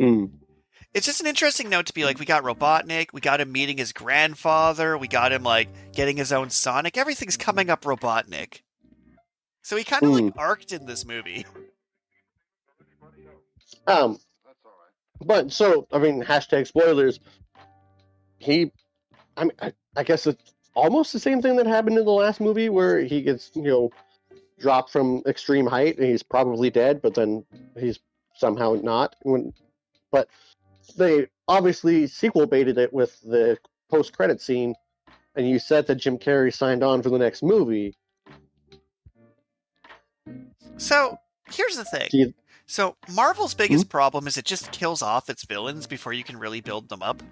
it's just an interesting note to be like, we got Robotnik, we got him meeting his grandfather, we got him, like, getting his own Sonic, everything's coming up Robotnik. So he kind of, like, arced in this movie. But, so, I mean, hashtag spoilers, I guess it's almost the same thing that happened in the last movie, where he gets, dropped from extreme height, and he's probably dead, but then he's somehow not. But they obviously sequel baited it with the post-credit scene, and you said that Jim Carrey signed on for the next movie. So, here's the thing. So, Marvel's biggest problem is it just kills off its villains before you can really build them up.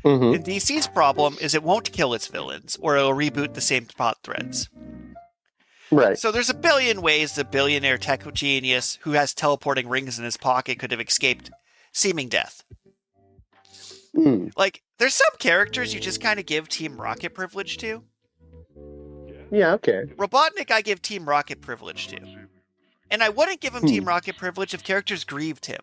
And DC's problem is it won't kill its villains, or it'll reboot the same plot threads. Right. So there's a billion ways the billionaire tech genius who has teleporting rings in his pocket could have escaped seeming death. Like, there's some characters you just kind of give Team Rocket privilege to. Yeah, okay. Robotnik I give Team Rocket privilege to. And I wouldn't give him Team Rocket privilege if characters grieved him.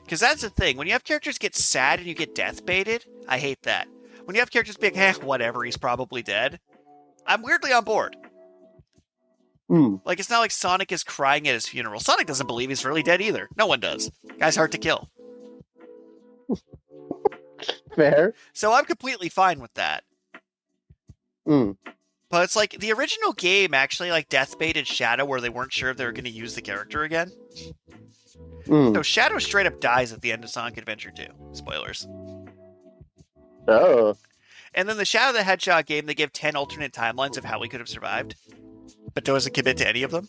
Because that's the thing. When you have characters get sad and you get death baited, I hate that. When you have characters be like, whatever, he's probably dead, I'm weirdly on board. Like, it's not like Sonic is crying at his funeral. Sonic doesn't believe he's really dead either. No one does. Guy's hard to kill. Fair. So I'm completely fine with that. But it's like, the original game actually, like, death baited Shadow where they weren't sure if they were going to use the character again. So Shadow straight up dies at the end of Sonic Adventure 2. Spoilers. Oh. And then the Shadow the Hedgehog game, they give 10 alternate timelines of how he could have survived. But doesn't commit to any of them.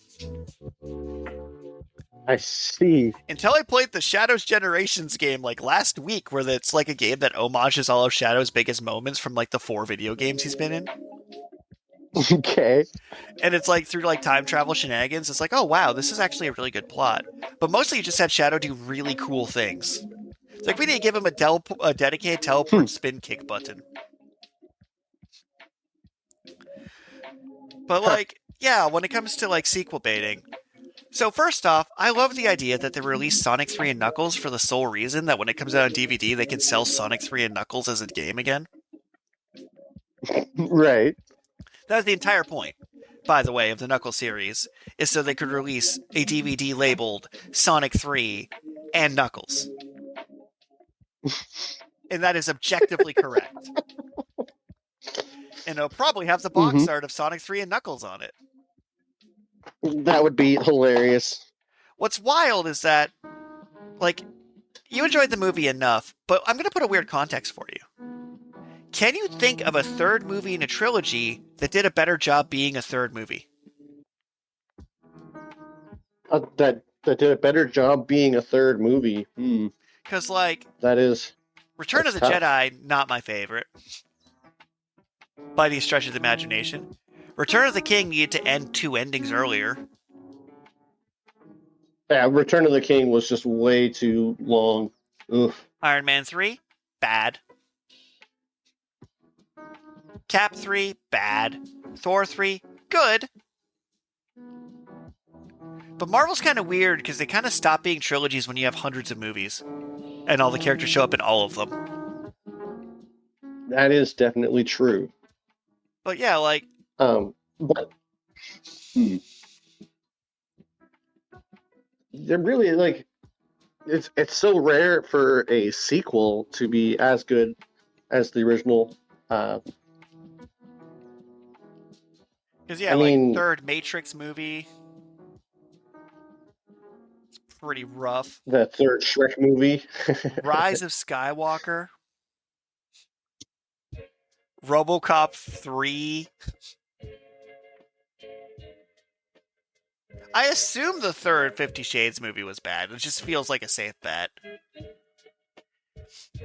I see. Until I played the Shadows Generations game, like, last week, where it's like a game that homages all of Shadow's biggest moments from, like, the 4 video games he's been in. Okay. And it's like, through, like, time travel shenanigans, it's like, oh, wow, this is actually a really good plot. But mostly you just had Shadow do really cool things. It's like, we need to give him a dedicated teleport spin kick button. But, like, yeah, when it comes to, like, sequel baiting. So, first off, I love the idea that they released Sonic 3 and Knuckles for the sole reason that when it comes out on DVD, they can sell Sonic 3 and Knuckles as a game again. Right. That was the entire point, by the way, of the Knuckles series, is so they could release a DVD labeled Sonic 3 and Knuckles. And that is objectively correct. And it'll probably have the box art of Sonic 3 and Knuckles on it. That would be hilarious. What's wild is that, like, you enjoyed the movie enough, but I'm going to put a weird context for you. Can you think of a third movie in a trilogy that did a better job being a third movie? That did a better job being a third movie. Because, like, that is... Return of the Jedi, not my favorite. By any stretch of the imagination. Return of the King needed to end 2 endings earlier. Yeah, Return of the King was just way too long. Oof. Iron Man 3, bad. Cap 3, bad. Thor 3, good. But Marvel's kind of weird because they kind of stop being trilogies when you have hundreds of movies. And all the characters show up in all of them. That is definitely true. But yeah, like... But... They're really, like... It's so rare for a sequel to be as good as the original. Because, yeah, I mean, third Matrix movie... It's pretty rough. The third Shrek movie. Rise of Skywalker. RoboCop 3. I assume the third 50 Shades movie was bad. It just feels like a safe bet.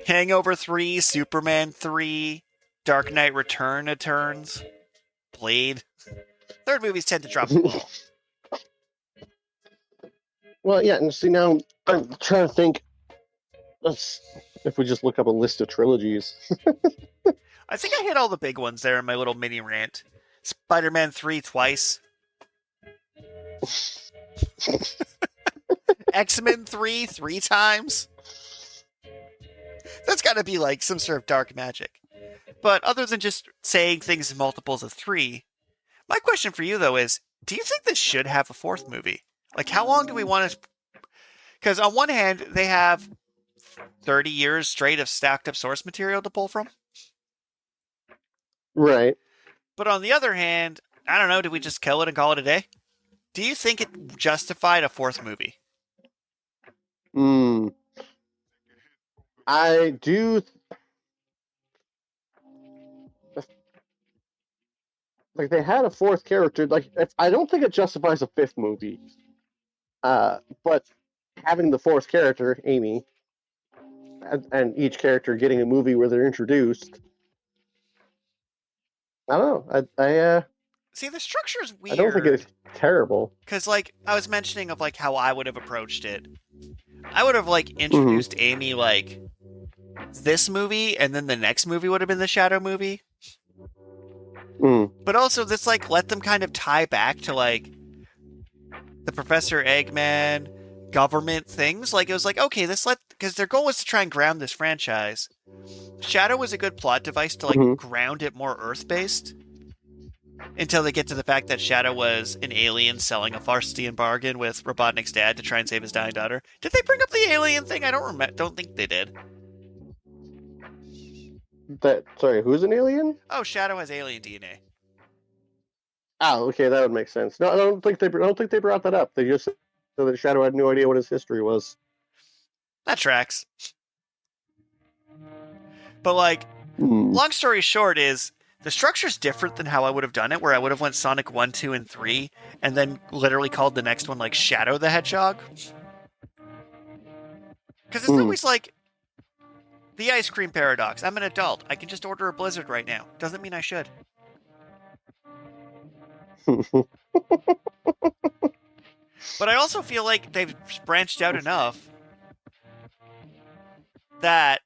Hangover 3, Superman 3, Dark Knight Returns, Blade. Third movies tend to drop the ball. Well, yeah, and see, now I'm trying to think. If we just look up a list of trilogies. I think I hit all the big ones there in my little mini rant. Spider-Man 3 twice. X-Men 3 times. That's got to be like some sort of dark magic. But other than just saying things in multiples of 3, my question for you, though, is, do you think this should have a fourth movie? Like, how long do we want to... Because on one hand, they have 30 years straight of stacked up source material to pull from. Right. But on the other hand, I don't know, did we just kill it and call it a day? Do you think it justified a fourth movie? I do... Like, they had a fourth character. Like, I don't think it justifies a fifth movie. But having the fourth character, Amy, and each character getting a movie where they're introduced, I don't know. I See, the structure's weird. I don't think it's terrible. Because, like, I was mentioning of, like, how I would have approached it. I would have, like, introduced Amy, like, this movie, and then the next movie would have been the Shadow movie. But also, this, like, let them kind of tie back to, like, the Professor Eggman government things. Like, it was like, okay, because their goal was to try and ground this franchise. Shadow was a good plot device to, like, ground it more Earth-based. Until they get to the fact that Shadow was an alien selling a Farstian bargain with Robotnik's dad to try and save his dying daughter. Did they bring up the alien thing? I don't think they did. Sorry, who's an alien? Oh, Shadow has alien DNA. Oh, okay, that would make sense. No, I don't think they brought that up. They just said that Shadow had no idea what his history was. That tracks. But, like, long story short is, the structure's different than how I would have done it, where I would have went Sonic 1, 2, and 3, and then literally called the next one, like, Shadow the Hedgehog. Because it's always like, the ice cream paradox. I'm an adult. I can just order a Blizzard right now. Doesn't mean I should. But I also feel like they've branched out enough that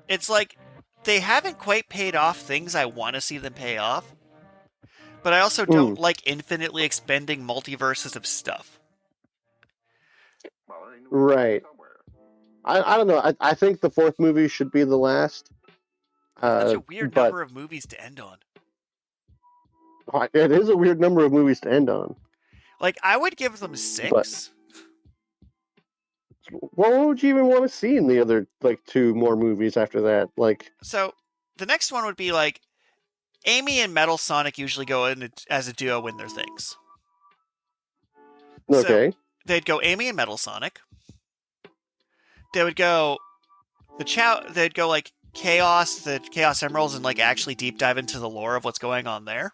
it's like they haven't quite paid off things I want to see them pay off. But I also don't like infinitely expending multiverses of stuff. Right. I don't know. I think the fourth movie should be the last. Such a weird number of movies to end on. It is a weird number of movies to end on. Like, I would give them 6. What would you even want to see in the other, like, 2 more movies after that? Like, so the next one would be like, Amy and Metal Sonic usually go in as a duo win their things. Okay. So they'd go Amy and Metal Sonic. They would go they'd go like Chaos, the Chaos Emeralds, and like actually deep dive into the lore of what's going on there.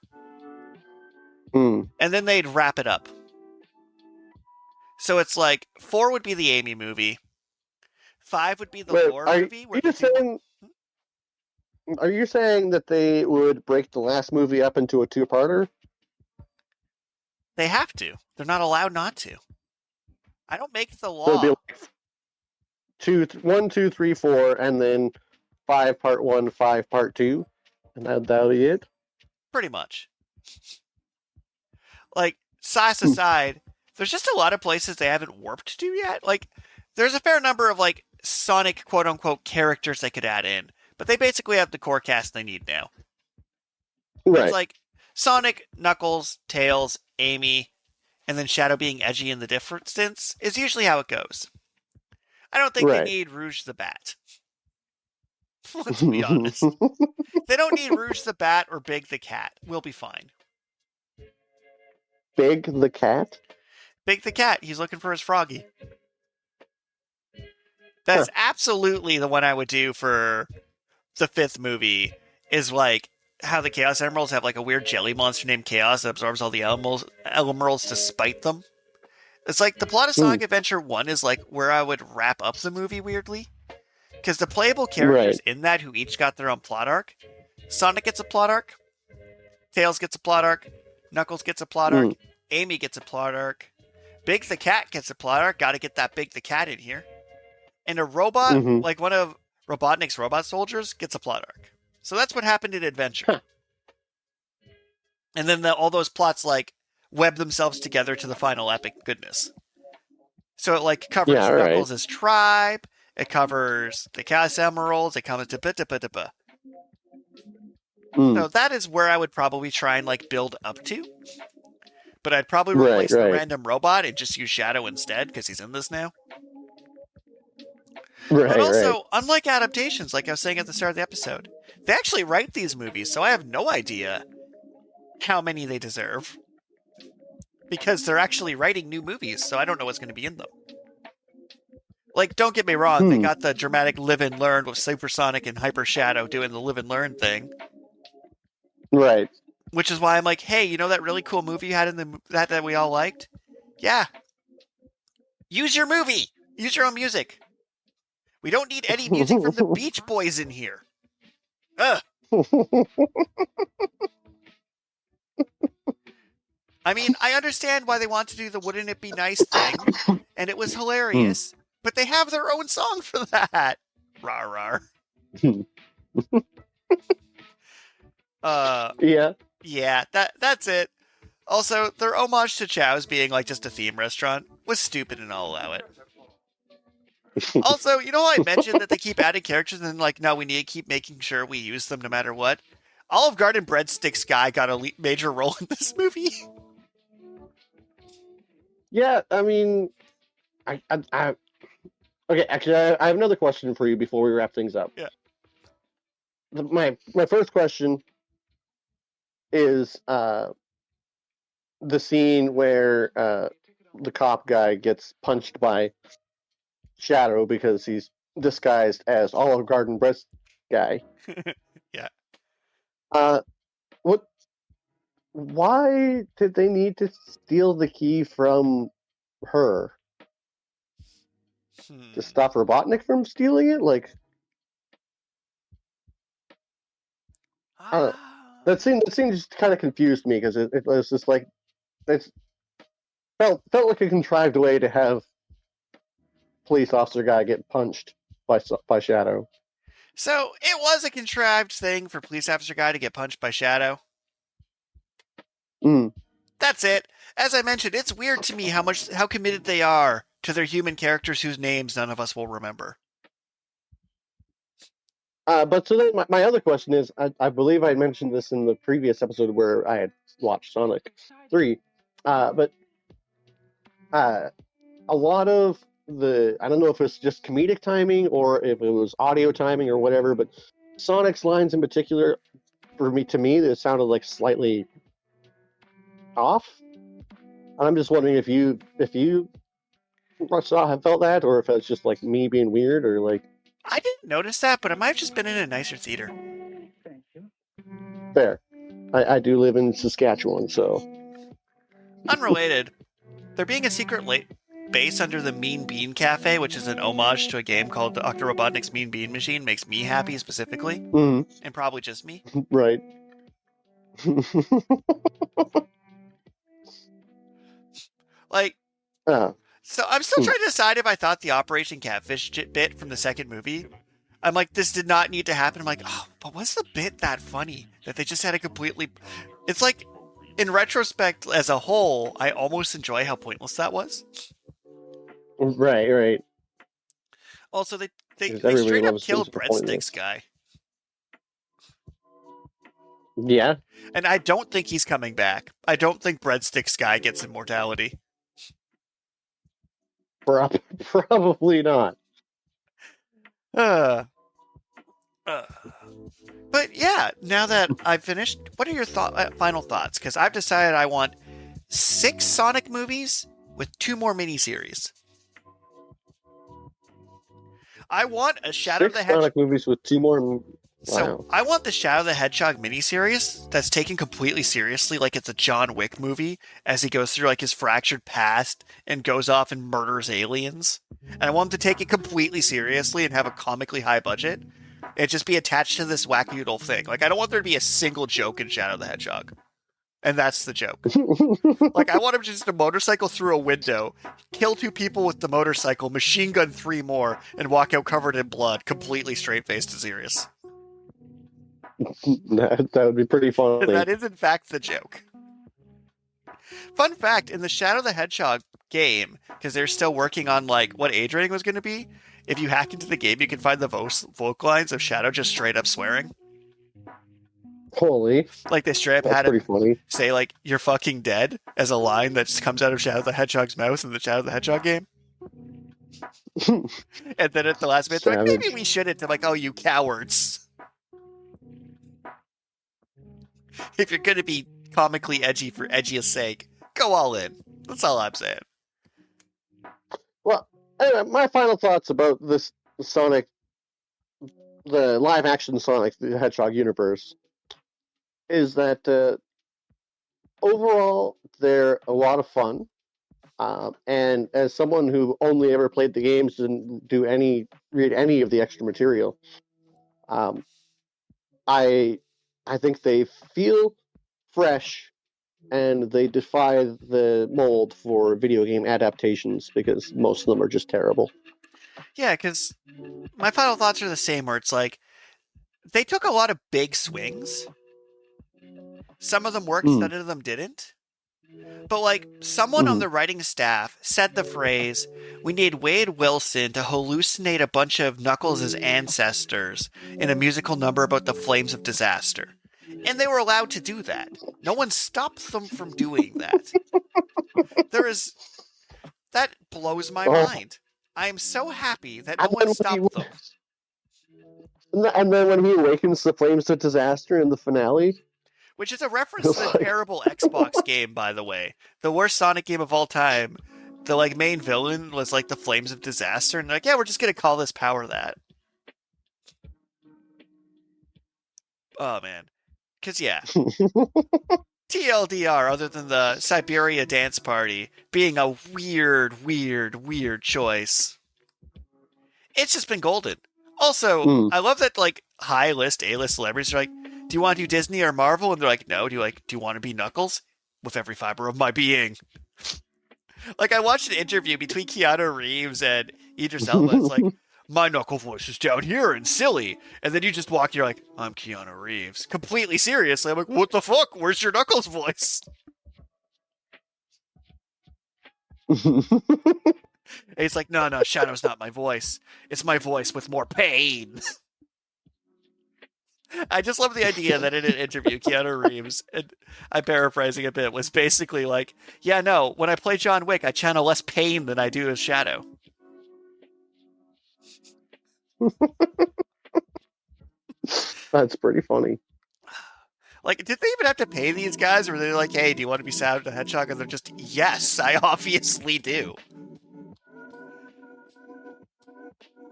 And then they'd wrap it up. So it's like 4 would be the Amy movie. 5 would be the lore movie. Are you saying that they would break the last movie up into a 2-parter? They have to. They're not allowed not to. I don't make the law. So it'd be like 1, 2, 3, 4, and then 5 part 1, 5 part 2, and that'll be it. Pretty much. Like, sauce aside, there's just a lot of places they haven't warped to yet. Like, there's a fair number of, like, Sonic quote-unquote characters they could add in, but they basically have the core cast they need now. Right. It's like Sonic, Knuckles, Tails, Amy, and then Shadow being edgy in the distance is usually how it goes. I don't think they need Rouge the Bat. Let's be honest. They don't need Rouge the Bat or Big the Cat. We'll be fine. Big the Cat? Big the Cat. He's looking for his froggy. That's absolutely the one I would do for the 5th movie, is like how the Chaos Emeralds have like a weird jelly monster named Chaos that absorbs all the emeralds to spite them. It's like the plot of Sonic Adventure 1 is like where I would wrap up the movie weirdly. Because the playable characters in that who each got their own plot arc. Sonic gets a plot arc. Tails gets a plot arc. Knuckles gets a plot arc. Amy gets a plot arc. Big the Cat gets a plot arc. Gotta get that Big the Cat in here. And a robot, like one of Robotnik's robot soldiers, gets a plot arc. So that's what happened in Adventure. Huh. And then all those plots like web themselves together to the final epic goodness. So it like covers Knuckles' tribe. It covers the Chaos Emeralds. It covers da-ba-da-ba-da-ba. So that is where I would probably try and like build up to. But I'd probably replace the random robot and just use Shadow instead because he's in this now. But also, unlike adaptations, like I was saying at the start of the episode, they actually write these movies, so I have no idea how many they deserve. Because they're actually writing new movies, so I don't know what's going to be in them. Like, don't get me wrong, they got the dramatic live and learn with Supersonic and Hyper Shadow doing the live and learn thing. Right. Which is why I'm like, hey, you know that really cool movie you had in that we all liked? Yeah. Use your movie! Use your own music. We don't need any music from the Beach Boys in here. Ugh. I mean, I understand why they want to do the wouldn't it be nice thing, and it was hilarious, but they have their own song for that. Rar rar. Yeah, that's it. Also, their homage to Chow's being like just a theme restaurant was stupid, and I'll allow it. Also, you know how I mentioned that they keep adding characters and then like, no, we need to keep making sure we use them no matter what? Olive Garden Breadsticks guy got a major role in this movie. Yeah, I mean, I okay, actually, I have another question for you before we wrap things up. Yeah. My first question is the scene where the cop guy gets punched by Shadow because he's disguised as Olive Garden Breast guy. Yeah. Why did they need to steal the key from her? To stop Robotnik from stealing it? Like, that scene just kind of confused me because it was just like it felt like a contrived way to have police officer guy get punched by Shadow. So it was a contrived thing for police officer guy to get punched by Shadow. That's it. As I mentioned, it's weird to me how committed they are to their human characters whose names none of us will remember. But so then my other question is, I believe I mentioned this in the previous episode where I had watched Sonic 3, but a lot of I don't know if it's just comedic timing or if it was audio timing or whatever, but Sonic's lines in particular, to me, it sounded like slightly off. And I'm just wondering if you have felt that, or if it's just like me being weird, or like. I didn't notice that, but it might have just been in a nicer theater. Fair. I do live in Saskatchewan, so. Unrelated. There being a secret base under the Mean Bean Cafe, which is an homage to a game called Dr. Robotnik's Mean Bean Machine, makes me happy specifically. And probably just me. Right. Like, so I'm still trying to decide if I thought the Operation Catfish bit from the second movie. I'm like, this did not need to happen. I'm like, oh, but was the bit that funny that they just had a completely? It's like In retrospect, as a whole, I almost enjoy how pointless that was. Right. Also, Because they everybody straight up loves things killed that are pointless. Breadsticks guy. Yeah, And I don't think he's coming back. I don't think Breadsticks guy gets immortality. probably not. Uh, uh. But yeah, now that I've finished, what are your final thoughts? Because I've decided I want 6 Sonic movies with 2 more miniseries. I want a Shadow of the 6 Hedgehog. Sonic movies with 2 more. So Wow. I want the Shadow of the Hedgehog miniseries that's taken completely seriously, like it's a John Wick movie, as he goes through like his fractured past and goes off and murders aliens. And I want him to take it completely seriously and have a comically high budget. And just be attached to this wackadoodle thing. Like I don't want there to be a single joke in Shadow of the Hedgehog. And that's the joke. Like, I want him to just a motorcycle through a window, kill 2 people with the motorcycle, machine gun 3 more, and walk out covered in blood, completely straight-faced and serious. that would be pretty funny. That is, in fact, the joke. Fun fact, in the Shadow the Hedgehog game, because they're still working on, like, what age rating was going to be, if you hack into the game, you can find the vocal lines of Shadow just straight up swearing. Holy. Like, they straight up That's had pretty him funny. say, like, "You're fucking dead," as a line that just comes out of Shadow the Hedgehog's mouth in the Shadow the Hedgehog game. And then at the last minute, they're like, maybe we shouldn't. I'm like, oh, you cowards. If you're going to be comically edgy for edgy's sake, go all in. That's all I'm saying. Well, anyway, my final thoughts about this Sonic, the live-action Sonic the Hedgehog universe, is that overall they're a lot of fun. And as someone who only ever played the games, didn't read any of the extra material, I think they feel fresh and they defy the mold for video game adaptations because most of them are just terrible. Yeah, because my final thoughts are the same, where it's like, they took a lot of big swings. Some of them worked, some of them didn't. But, like, someone on the writing staff said the phrase, "We need Wade Wilson to hallucinate a bunch of Knuckles' ancestors in a musical number about the flames of disaster." And they were allowed to do that. No one stopped them from doing that. That blows my mind. I am so happy that no one stopped them. And then when he awakens the flames of disaster in the finale, which is a reference to the terrible Xbox game, by the way. The worst Sonic game of all time. The, like, main villain was, like, the Flames of Disaster, and they're like, yeah, we're just gonna call this power that. Oh, man. Because, yeah. TLDR, other than the Siberia dance party being a weird choice, it's just been golden. Also, I love that, like, high-list, A-list celebrities are like, do you want to do Disney or Marvel? And they're like, no. Do you want to be Knuckles? With every fiber of my being. Like, I watched an interview between Keanu Reeves and Idris Elba. It's like, my knuckle voice is down here and silly. And then you just walk and you're like, I'm Keanu Reeves. Completely seriously. I'm like, what the fuck? Where's your Knuckles voice? And he's like, no, Shadow's not my voice. It's my voice with more pain. I just love the idea that in an interview, Keanu Reeves, and I'm paraphrasing a bit, was basically like, yeah, no, when I play John Wick, I channel less pain than I do as Shadow. That's pretty funny. Like, did they even have to pay these guys? Or were they like, hey, do you want to be Shadow the Hedgehog? And they're just, yes, I obviously do.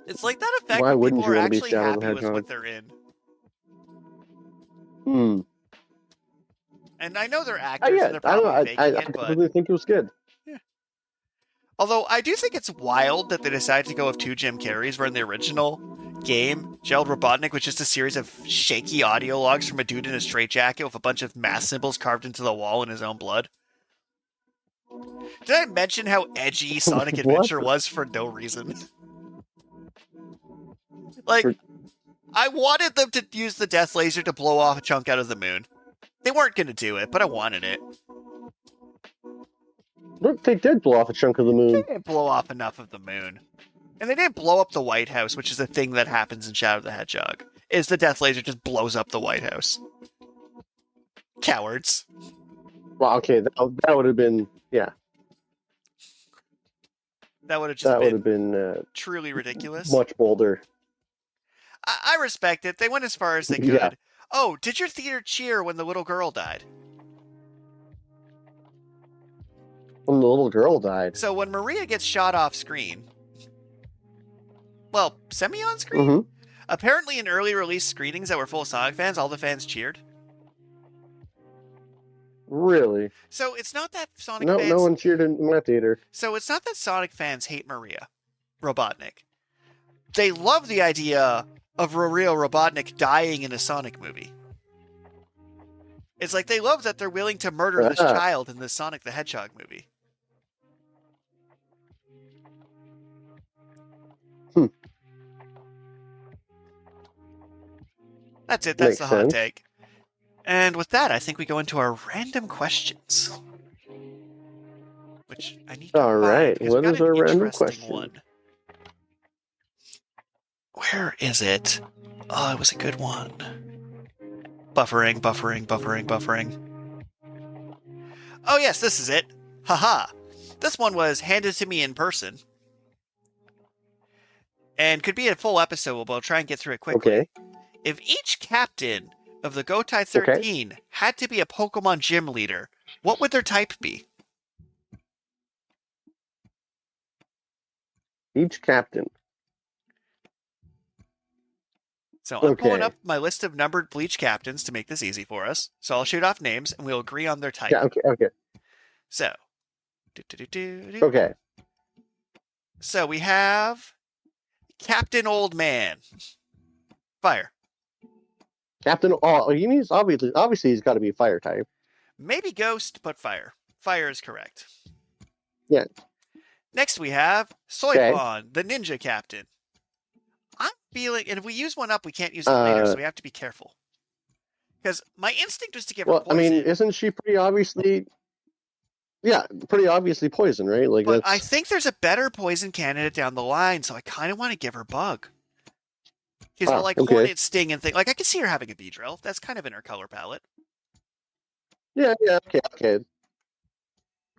It's like that effect Why when wouldn't people you are want to be actually Shadow the happy with Hedgehog? what they're in. And I know they're actors and they're probably faking it, but I think it was good. Yeah. Although I do think it's wild that they decided to go with 2 Jim Carreys, where in the original game, Gerald Robotnik was just a series of shaky audio logs from a dude in a straitjacket with a bunch of math symbols carved into the wall in his own blood. Did I mention how edgy Sonic Adventure was for no reason? Like, I wanted them to use the death laser to blow off a chunk out of the moon. They weren't going to do it, but I wanted it. Look, they did blow off a chunk of the They moon. didn't blow off enough of the moon. And they didn't blow up the White House, which is a thing that happens in Shadow the Hedgehog. Is the death laser just blows up the White House. Cowards. Well, okay, that would have been, yeah. That would have just been truly ridiculous. Much bolder. I respect it. They went as far as they could. Yeah. Oh, did your theater cheer when the little girl died? When the little girl died. So when Maria gets shot off screen, well, semi-on screen? Mm-hmm. Apparently in early release screenings that were full of Sonic fans, all the fans cheered. Really? So it's not that Sonic fans... No one cheered in my theater. So it's not that Sonic fans hate Maria Robotnik. They love the idea of Maria Robotnik dying in a Sonic movie. It's like they love that they're willing to murder this child in this Sonic the Hedgehog movie. That's it. That's Makes the hot sense. take. And with that, I think we go into our random questions. Which I need to All find, right, because what we've is got our an random interesting question? one. Where is it? Oh, it was a good one. Buffering. Oh yes, this is it. Haha. This one was handed to me in person. And could be a full episode, but I'll try and get through it quickly. Okay. If each captain of the Gotai 13 had to be a Pokemon gym leader, what would their type be? Each captain. So I'm pulling up my list of numbered Bleach captains to make this easy for us. So I'll shoot off names, and we'll agree on their type. Yeah, okay. So. Okay. So we have Captain Old Man. Fire. Captain, obviously he's got to be a fire type. Maybe Ghost, but fire. Fire is correct. Yeah. Next we have Soifon, the ninja captain. I'm feeling, and if we use one up, we can't use it later, so we have to be careful. Because my instinct was to give her poison. I mean, isn't she pretty obviously poison, right? Like, but I think there's a better poison candidate down the line, so I kind of want to give her Bug. She's got like Hornet, Sting, and thing. Like I can see her having a Beedrill. That's kind of in her color palette. Yeah, okay.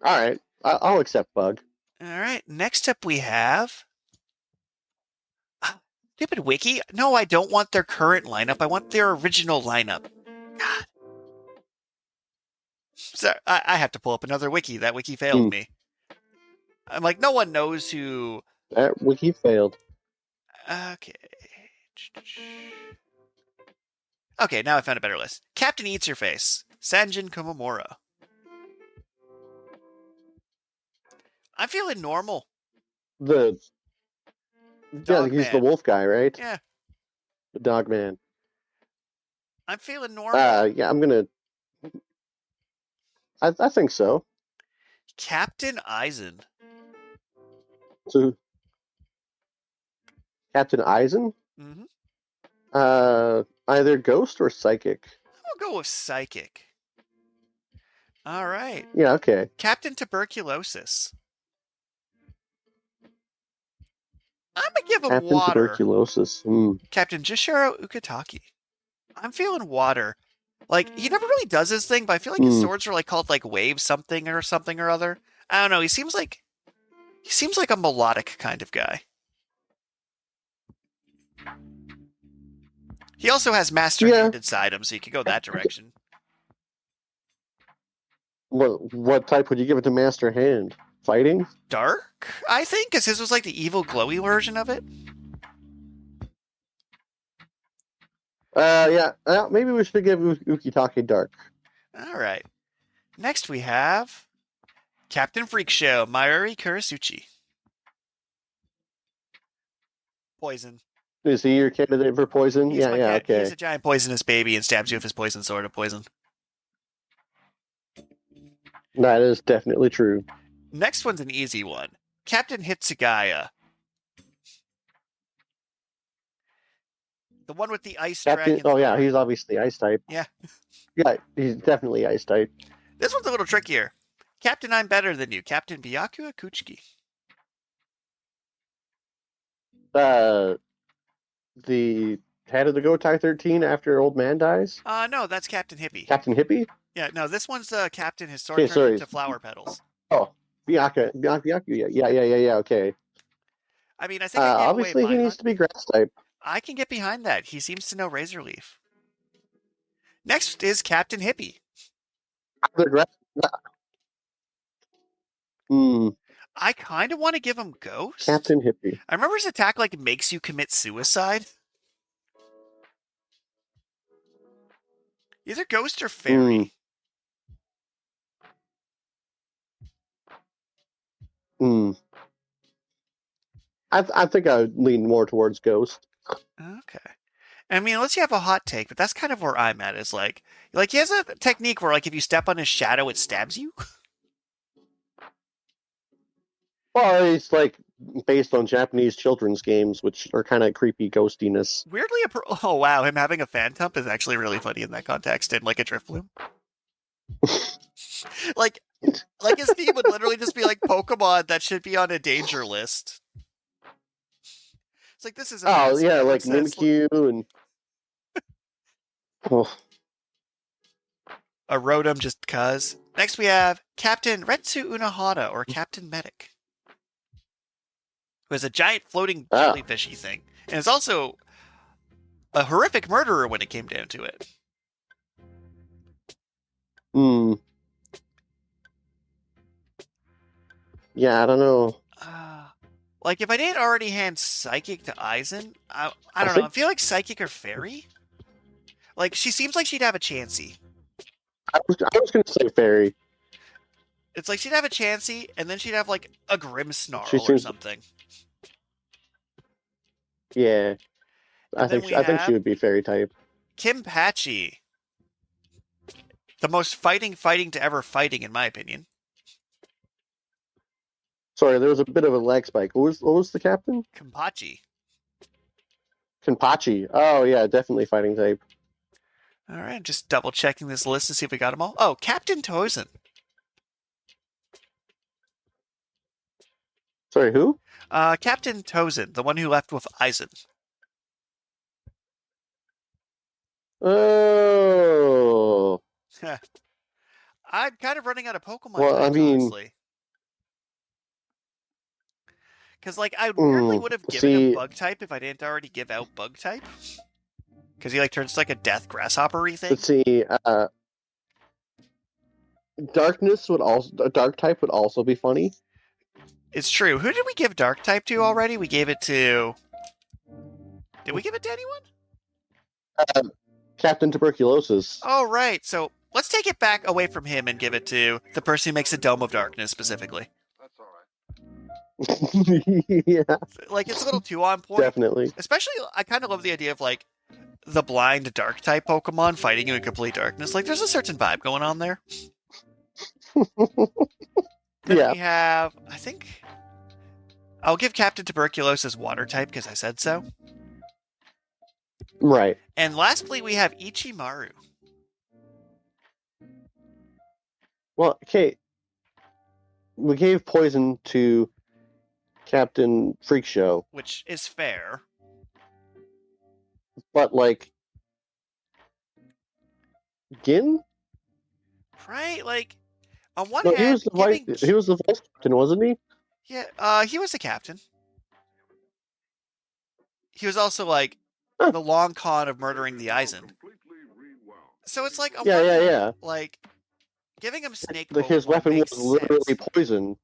All right, I'll accept Bug. All right. Next up, we have stupid wiki. No, I don't want their current lineup. I want their original lineup. God. So I have to pull up another wiki. That wiki failed me. I'm like, no one knows who. That wiki failed. Okay. Okay, now I found a better list. Captain Eats Your Face, Sanjin Komamura. I'm feeling normal. He's the wolf guy, right? Yeah. The dog man. I'm feeling normal. Yeah, I'm gonna. I think so. Captain Eisen. So, Captain Eisen? Mm-hmm. Either ghost or psychic. I'll go with psychic. All right. Yeah, okay. Captain Tuberculosis. I'm going to give him Captain water. Tuberculosis. Captain Jishiro Ukitake. I'm feeling water. Like, he never really does his thing, but I feel like his swords are like called like wave something or other. I don't know. He seems like a melodic kind of guy. He also has Master Hand inside him, so you could go that direction. What type would you give it to Master Hand? Fighting? Dark, I think, because his was like the evil glowy version of it. Yeah. Maybe we should give Ukitake dark. All right. Next we have Captain Freak Show, Mayuri Kurisuchi. Poison. Is he your candidate for poison? Okay. He's a giant poisonous baby and stabs you with his poison sword of poison. That is definitely true. Next one's an easy one. Captain Hitsugaya. The one with the ice Captain. dragon. Oh yeah, he's obviously ice type. Yeah. Yeah, he's definitely ice type. This one's a little trickier. Captain, I'm better than you. Captain Byakuya Kuchiki. The head of the Gotai 13 after old man dies. No, that's Captain Hippie. Captain Hippie. Yeah, no, this one's the captain. His sword Okay, turns sorry. into flower petals. Oh, Byakuya. Yeah. Okay. I mean, I think I gave away Obviously, my he needs hunt. to be grass type. I can get behind that. He seems to know Razor Leaf. Next is Captain Hippie. The grass. Hmm. I kind of want to give him Ghost. Captain Hippie. I remember his attack like makes you commit suicide. Either Ghost or Fairy. I think I would lean more towards Ghost. Okay. I mean, unless you have a hot take, but that's kind of where I'm at. Is like he has a technique where like if you step on his shadow, it stabs you. Well, it's like based on Japanese children's games, which are kind of creepy ghostiness. Weirdly, oh wow, him having a fan tump is actually really funny in that context, and like a drift bloom. like his team would literally just be like Pokemon that should be on a danger list. It's like this is. Oh yeah, like Mimikyu and. Oh. A Rotom just cuz. Next we have Captain Retsu Unohana, or Captain Medic, who is a giant floating jellyfishy thing, and is also a horrific murderer when it came down to it. Yeah, I don't know. Like, if I didn't already hand Psychic to Aizen, I don't know. I feel like Psychic or Fairy? Like, she seems like she'd have a Chansey. I was going to say Fairy. It's like she'd have a Chansey, and then she'd have, like, a Grimmsnarl or something. Yeah. I think she would be Fairy type. Kimpachi. The most fighting to ever fighting, in my opinion. Sorry, there was a bit of a lag spike. What was the captain? Kenpachi. Oh, yeah, definitely fighting type. All right, just double checking this list to see if we got them all. Oh, Captain Tozen. Sorry, who? Captain Tozen, the one who left with Aizen. Oh. I'm kind of running out of Pokemon well, types, I mean, honestly. Because, like, I weirdly would have given him Bug type if I didn't already give out Bug type. Because he, like, turns to, like, a death grasshopper-y thing. Let's see, Dark type would also be funny. It's true. Who did we give Dark type to already? We gave it to... Did we give it to anyone? Captain Tuberculosis. Oh, right. So, let's take it back away from him and give it to the person who makes a Dome of Darkness, specifically. Yeah. Like, it's a little too on point. Definitely. Especially, I kind of love the idea of, like, the blind dark type Pokemon fighting you in complete darkness. Like, there's a certain vibe going on there. Then we have, I think, I'll give Captain Tuberculosis water type because I said so. Right. And lastly, we have Ichimaru. Well, okay. We gave poison to Captain Freak Show, which is fair. But, like, Gin? Right? Like, on one hand, he was the vice captain, wasn't he? Yeah, he was the captain. He was also, like, the long con of murdering the Aizen. So it's like, like, giving him snake Pokemon his weapon was literally sense. poison.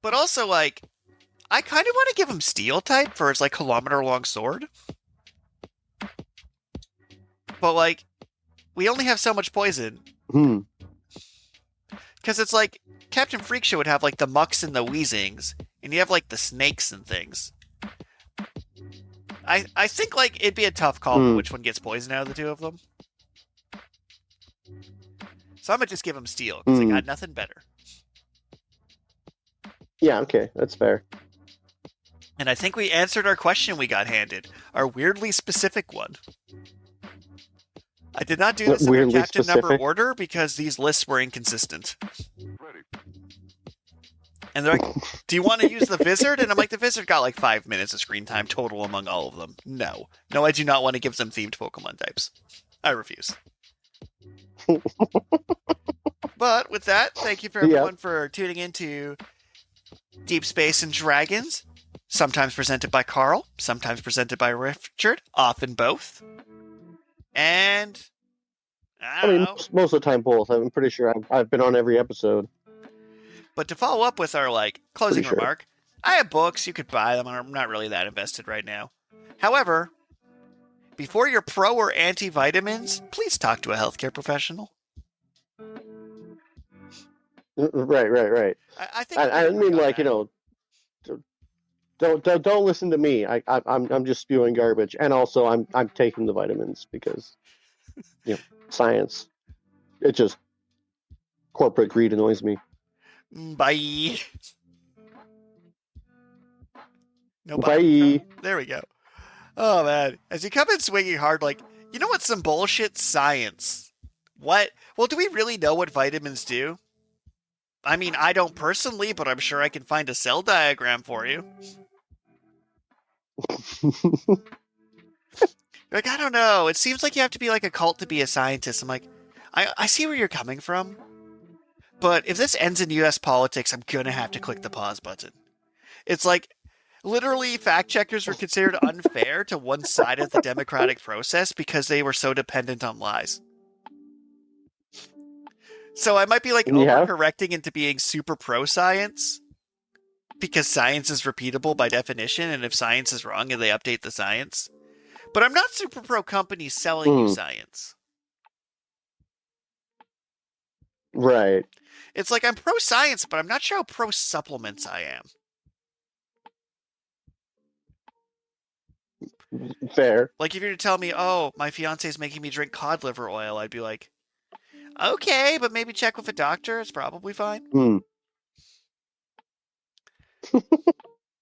But also, like, I kind of want to give him steel type for his, like, kilometer-long sword. But, like, we only have so much poison. Because it's like, Captain Freak Show would have, like, the Mucks and the Weezings, and you have, like, the snakes and things. I think, like, it'd be a tough call for which one gets poison out of the two of them. So I'm going to just give him steel, because I got nothing better. Yeah, okay, that's fair. And I think we answered our question we got handed, our weirdly specific one. I did not do this in our Weirdly captain number specific. order because these lists were inconsistent. And they're like, do you want to use the Vizard? And I'm like, the Vizard got like 5 minutes of screen time total among all of them. No. No, I do not want to give them themed Pokemon types. I refuse. But with that, thank you for everyone for tuning in to Deep Space and Dragons. Sometimes presented by Karl, sometimes presented by Richard, often both. And I don't know. Most of the time both. I'm pretty sure I've been on every episode. But to follow up with our closing Pretty sure. remark, I have books, you could buy them. I'm not really that invested right now. However, before you're pro or anti vitamins, please talk to a healthcare professional. Right. I think I mean, don't listen to me. I'm just spewing garbage, and also I'm taking the vitamins because, science. It just corporate greed annoys me. Bye. No Bye. bye. There we go. Oh man, as you come in swinging hard, you know what's some bullshit? Science. What? Well, do we really know what vitamins do? I mean, I don't personally, but I'm sure I can find a cell diagram for you. I don't know. It seems like you have to be like a cult to be a scientist. I'm like, I see where you're coming from. But if this ends in US politics, I'm gonna have to click the pause button. It's like, literally, fact checkers were considered unfair to one side of the democratic process because they were so dependent on lies. So I might be overcorrecting into being super pro-science because science is repeatable by definition, and if science is wrong, they update the science. But I'm not super pro-companies selling you science. Right. It's like I'm pro-science, but I'm not sure how pro-supplements I am. Fair. Like, if you were to tell me, oh, my fiancé is making me drink cod liver oil, I'd be like, okay, but maybe check with a doctor. It's probably fine.